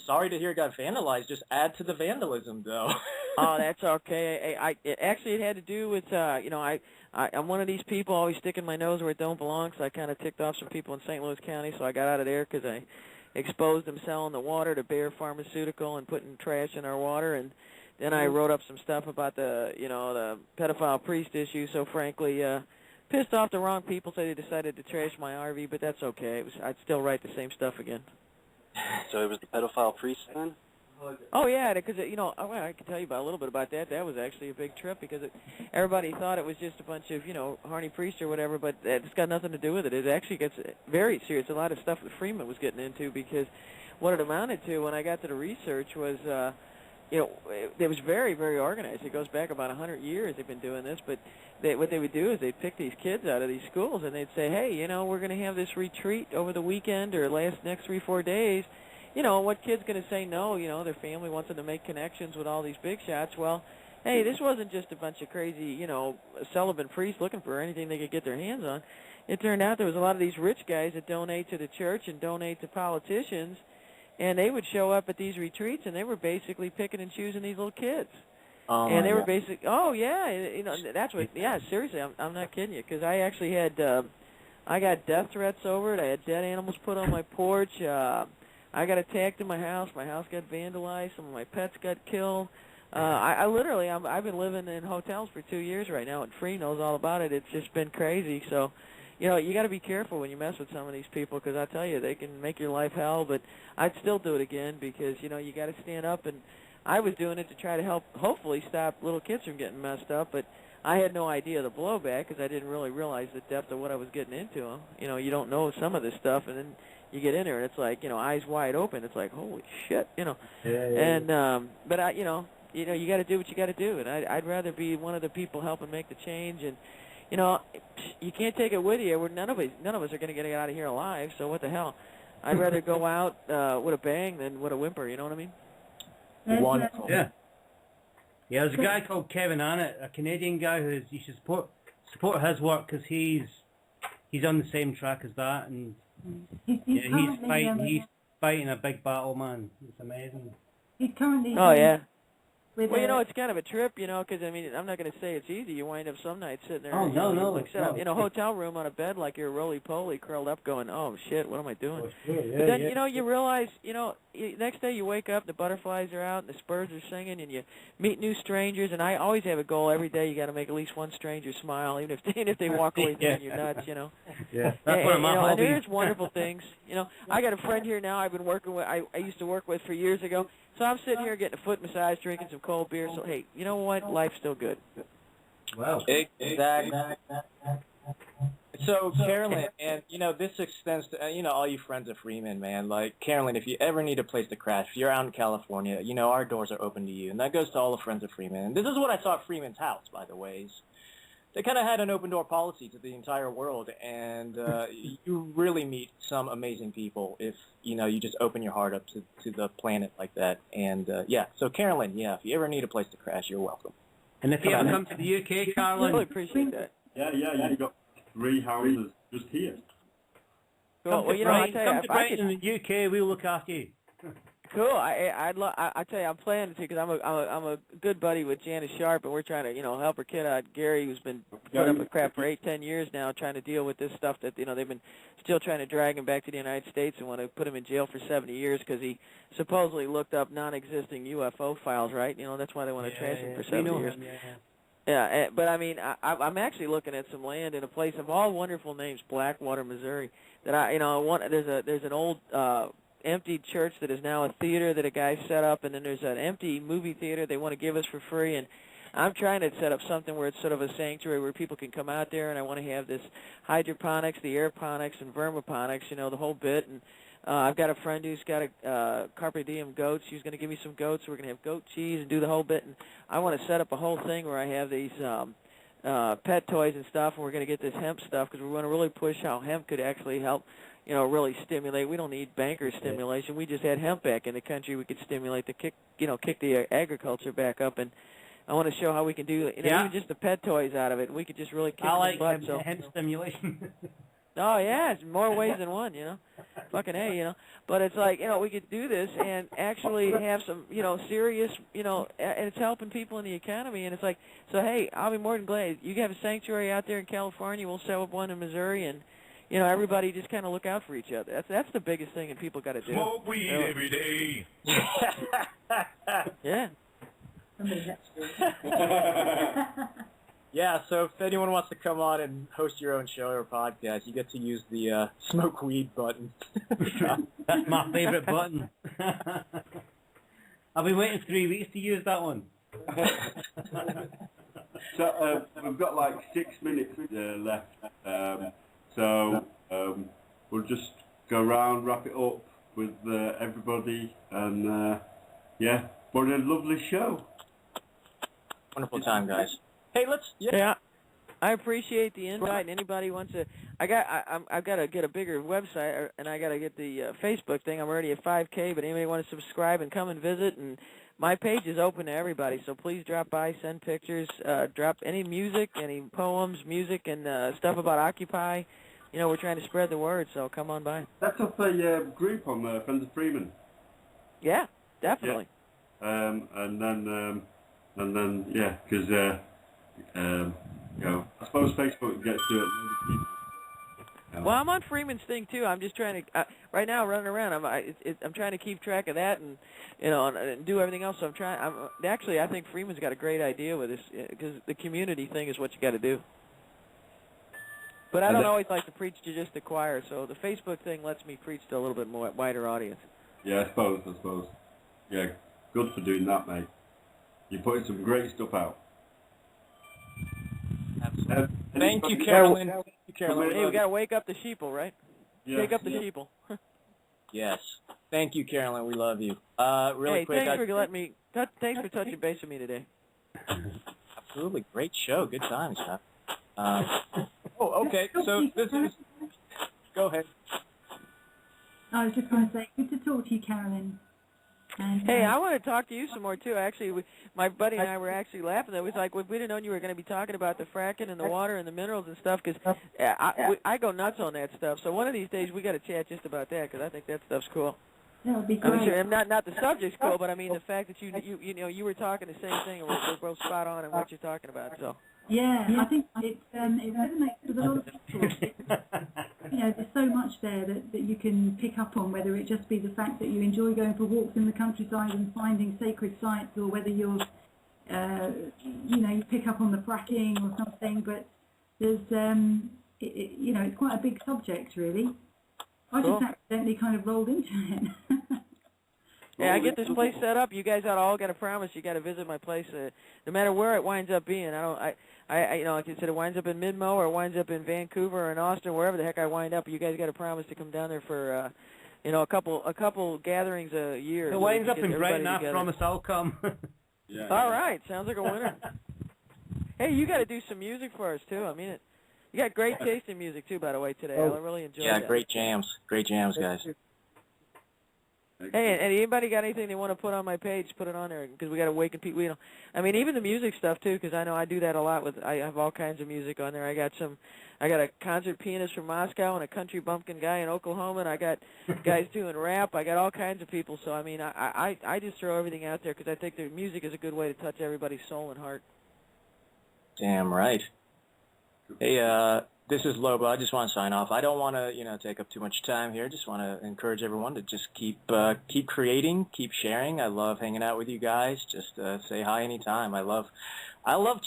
Sorry to hear it got vandalized. Just add to the vandalism, though. Oh, that's okay. Actually, it had to do with, I'm one of these people always sticking my nose where it don't belong, so I kind of ticked off some people in St. Louis County, so I got out of there because I exposed them selling the water to Bayer Pharmaceutical and putting trash in our water, and then I wrote up some stuff about the pedophile priest issue, so frankly, pissed off the wrong people, so they decided to trash my RV, but that's okay. I'd still write the same stuff again. So it was the pedophile priest then? Oh yeah, because I can tell you a little bit about that. That was actually a big trip because everybody thought it was just a bunch of horny priests or whatever, but it's got nothing to do with it. It actually gets very serious. A lot of stuff that Freeman was getting into, because what it amounted to when I got to the research was, it was very, very organized. It goes back about 100 years. They've been doing this, but what they would do is they'd pick these kids out of these schools and they'd say, hey, we're going to have this retreat over the weekend or next 3-4 days. What kid's going to say no? Their family wants them to make connections with all these big shots. Well, hey, this wasn't just a bunch of crazy, celibate priests looking for anything they could get their hands on. It turned out there was a lot of these rich guys that donate to the church and donate to politicians, and they would show up at these retreats, and they were basically picking and choosing these little kids. And they were basically, that's what, seriously, I'm not kidding you, because I actually had, I got death threats over it. I had dead animals put on my porch. I got attacked in my house. My house got vandalized. Some of my pets got killed. I literally, I've been living in hotels for 2 years right now, and Free knows all about it. It's just been crazy. So, you got to be careful when you mess with some of these people, because I tell you, they can make your life hell. But I'd still do it again, because you got to stand up. And I was doing it to try to help, hopefully, stop little kids from getting messed up. But I had no idea the blowback, because I didn't really realize the depth of what I was getting into. You don't know some of this stuff, and then you get in there and it's like, eyes wide open. It's like, holy shit, And but you got to do what you got to do, and I'd rather be one of the people helping make the change. And you can't take it with you. None of us are going to get out of here alive. So what the hell? I'd rather go out with a bang than with a whimper. You know what I mean? Wonderful. Yeah. Yeah, there's a guy called Kevin Annett, a Canadian guy you should support his work, because he's on the same track as that, and he's fighting a big battle, man. It's amazing. He's currently Well, it's kind of a trip, because, I'm not going to say it's easy. You wind up some nights sitting there in a hotel room on a bed like you're roly-poly curled up going, oh, shit, what am I doing? But then, you realize, next day you wake up, the butterflies are out, and the birds are singing, and you meet new strangers, and I always have a goal every day. You got to make at least one stranger smile, even if they walk away thinking you're nuts, Yeah, that's one of my hobbies. And there's wonderful things. I got a friend here now I've been working with, I used to work with for years ago. So I'm sitting here getting a foot massage, drinking some cold beer. So, hey, you know what? Life's still good. Wow. Exactly. So, Carolyn, and, this extends to, all you friends of Freeman, man. Like, Carolyn, if you ever need a place to crash, if you're out in California, our doors are open to you. And that goes to all the friends of Freeman. And this is what I saw at Freeman's house, by the way. They kind of had an open-door policy to the entire world, and you really meet some amazing people if, you just open your heart up to the planet like that. And, so Carolyn, if you ever need a place to crash, you're welcome. And if you ever come to the UK, Carolyn... I really appreciate that. Yeah, you've got 3 houses just here. Cool. Well, I tell you, if I could... in the UK, we'll look after you. Cool. I tell you, I'm planning to, because I'm a good buddy with Janice Sharp, and we're trying to help her kid out, Gary, who's been put up with crap for 8-10 years now, trying to deal with this stuff that they've been still trying to drag him back to the United States and want to put him in jail for 70 years because he supposedly looked up non-existing UFO files, right? That's why they want to trash him for 70 years. Yeah, but I'm actually looking at some land in a place of all wonderful names, Blackwater, Missouri. That there's an old empty church that is now a theater that a guy set up, and then there's an empty movie theater they want to give us for free, and I'm trying to set up something where it's sort of a sanctuary where people can come out there, and I want to have this hydroponics, the aeroponics, and vermiponics, the whole bit, and I've got a friend who's got a carpe diem goats. She's going to give me some goats. We're going to have goat cheese and do the whole bit, and I want to set up a whole thing where I have these pet toys and stuff, and we're going to get this hemp stuff because we want to really push how hemp could actually help, really stimulate. We don't need banker stimulation. We just had hemp back in the country. We could stimulate kick the agriculture back up, and I want to show how we can do even just the pet toys out of it. We could just really kick the butt. I like hemp stimulation. Oh, yeah, it's more ways than one, Fucking A, But it's like, we could do this and actually have some, serious, and it's helping people in the economy. And it's like, so, hey, I'll be more than glad. You have a sanctuary out there in California. We'll set up one in Missouri. And, everybody just kind of look out for each other. That's the biggest thing that people got to do. Smoke weed every day. Yeah. Yeah, so if anyone wants to come on and host your own show or podcast, you get to use the smoke weed button. That's my favorite button. I've been waiting 3 weeks to use that one. So we've got like 6 minutes left. So we'll just go around, wrap it up with everybody, and what a lovely show. Wonderful time, guys. Hey, let's. Yeah, I appreciate the invite. And anybody wants to, I've got to get a bigger website, and I got to get the Facebook thing. I'm already at 5K, but anybody want to subscribe and come and visit, and my page is open to everybody. So please drop by, send pictures, drop any music, any poems, music, and stuff about Occupy. We're trying to spread the word, so come on by. That's off a group on Friends of Freeman. Yeah, definitely. Yeah. And then, because. I suppose Facebook gets to it. Well, I'm on Freeman's thing too. I'm just trying to right now running around. I'm trying to keep track of that and and do everything else. So I think Freeman's got a great idea with this because the community thing is what you got to do. But I don't always like to preach to just the choir. So the Facebook thing lets me preach to a little bit more wider audience. Yeah, I suppose. Yeah, good for doing that, mate. You're putting some great stuff out. Thank you, Carolyn. Hey, we got to wake up the sheeple, right? Yeah. Wake up the sheeple. Yes. Thank you, Carolyn. We love you. Really quick. Thanks for touching base with me today. Absolutely. Great show. Good times, huh? Okay. So this is... Go ahead. I was just going to say, good to talk to you, Carolyn. And, hey, I want to talk to you some more, too. Actually, my buddy and I were actually laughing. It was like, if we'd have known you were going to be talking about the fracking and the water and the minerals and stuff, because I go nuts on that stuff. So one of these days, we got to chat just about that, because I think that stuff's cool. That would be great. I mean, not the subject's cool, but I mean the fact that you were talking the same thing, and we're both spot on in what you're talking about. So. Yeah, I think it resonates with a lot of people. There's so much there that you can pick up on, whether it just be the fact that you enjoy going for walks in the countryside and finding sacred sites, or whether you're, you pick up on the fracking or something. But there's, it's quite a big subject, really. I just accidentally kind of rolled into it. Yeah, I get this place set up. You guys all got to promise you got to visit my place, no matter where it winds up being. Like I said, it winds up in Midmo or it winds up in Vancouver or in Austin, wherever the heck I wind up. You guys got to promise to come down there for, a couple gatherings a year. It winds up in Brighton. I promise I'll come. Yeah. All right, sounds like a winner. Hey, you got to do some music for us too. I mean, you got great taste in music too, by the way. Today, I really enjoyed that. Yeah, great jams, guys. Hey, and anybody got anything they want to put on my page, put it on there, because we got to awaken people. I mean, even the music stuff too, because I know I do that a lot. I have all kinds of music on there. I got a concert pianist from Moscow and a country bumpkin guy in Oklahoma, and I got guys doing rap. I got all kinds of people. So I mean, I just throw everything out there because I think the music is a good way to touch everybody's soul and heart. Damn right. Hey, this is Lobo. I just want to sign off. I don't want to, take up too much time here. Just want to encourage everyone to just keep creating, keep sharing. I love hanging out with you guys. Just say hi anytime. I love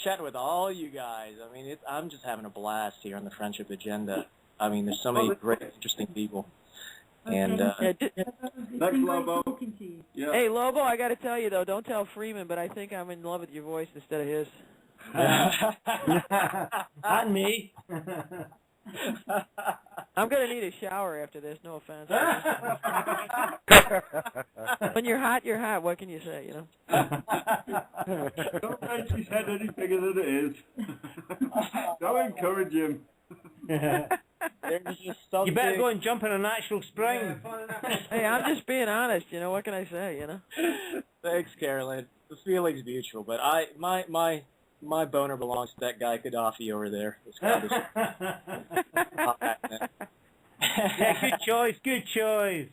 chatting with all you guys. I mean, I'm just having a blast here on the Friendship Agenda. I mean, there's so many great, interesting people. And thanks, Lobo. Yeah. Hey, Lobo, I got to tell you though, don't tell Freeman, but I think I'm in love with your voice instead of his. Not me. I'm going to need a shower after this, no offense. When you're hot, you're hot. What can you say, Don't make his head any bigger than it is. Don't encourage him. You better go and jump in a natural spring. Hey, I'm just being honest. You know, what can I say? You know. Thanks, Carolyn. The feeling's mutual, but my boner belongs to that guy Gaddafi over there. Yeah, good choice, good choice.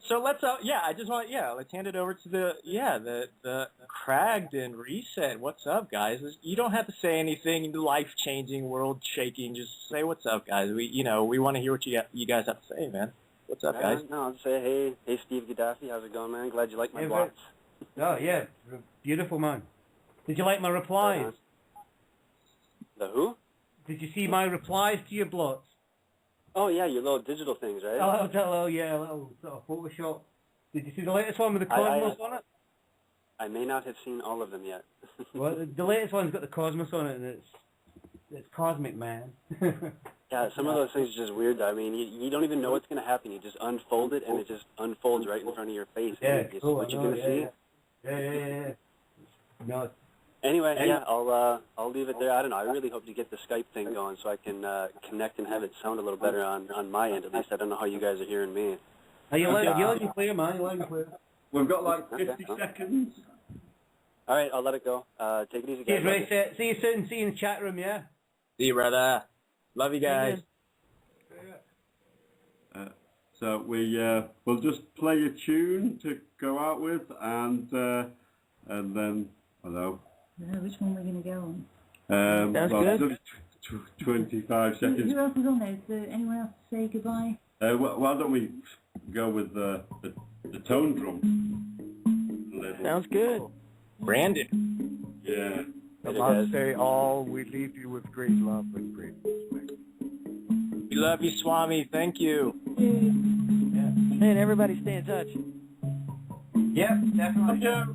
So let's let's hand it over to the cragged and reset. What's up, guys? You don't have to say anything life-changing, world-shaking. Just say what's up, guys. We want to hear what you guys have to say, man. What's up, guys? No, I'll say hey Steve Gaddafi, how's it going, man? Glad you like my blogs. Oh yeah, beautiful, man. Did you like my replies? The who? Did you see my replies to your blogs? Oh yeah, your little digital things, right? Oh yeah, a little sort of Photoshop. Did you see the latest one with the cosmos on it? I may not have seen all of them yet. Well, the latest one's got the cosmos on it, and it's cosmic, man. Yeah, some of those things are just weird. I mean, you don't even know what's going to happen. You just unfold it, and it just unfolds right in front of your face. Yeah, cool. What you're going to see. Yeah. No. Anyway, yeah, I'll leave it there. I don't know. I really hope to get the Skype thing going so I can connect and have it sound a little better on my end. At least I don't know how you guys are hearing me. You let me clear, man. You let me clear. We've got like 50 seconds. All right, I'll let it go. Take it easy, guys. Cheers, Ray. See you soon. See you in the chat room, yeah? See you, brother. Love you guys. So we'll just play a tune to go out with, and then hello. Which one we're going to go on? That's good. 25 seconds. Who else is on there? Is there anyone else to say goodbye? Why don't we go with the tone drum? Sounds good. Brandon. Yeah. Namaste all. We leave you with great love and great respect. We love you, Swami. Thank you. Yeah. Hey, and everybody stay in touch. Yep, definitely. Yeah.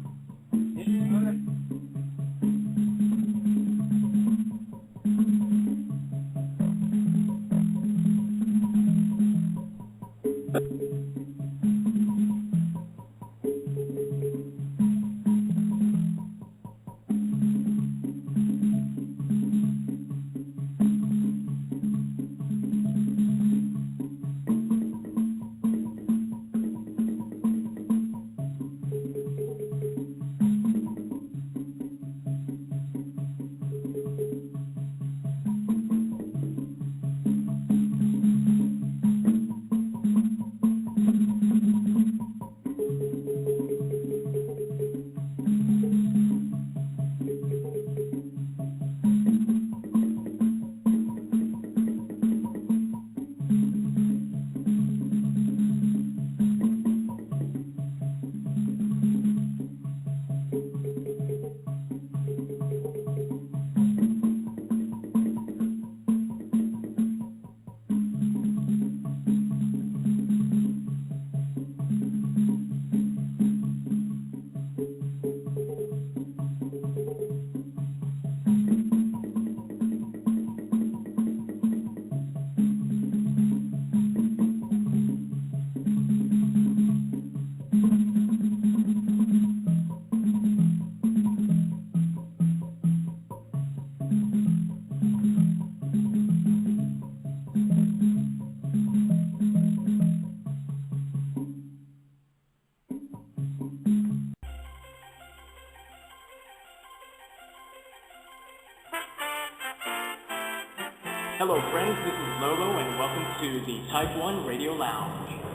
Hello, friends. This is Lolo, and welcome to the Type 1 Radio Lounge.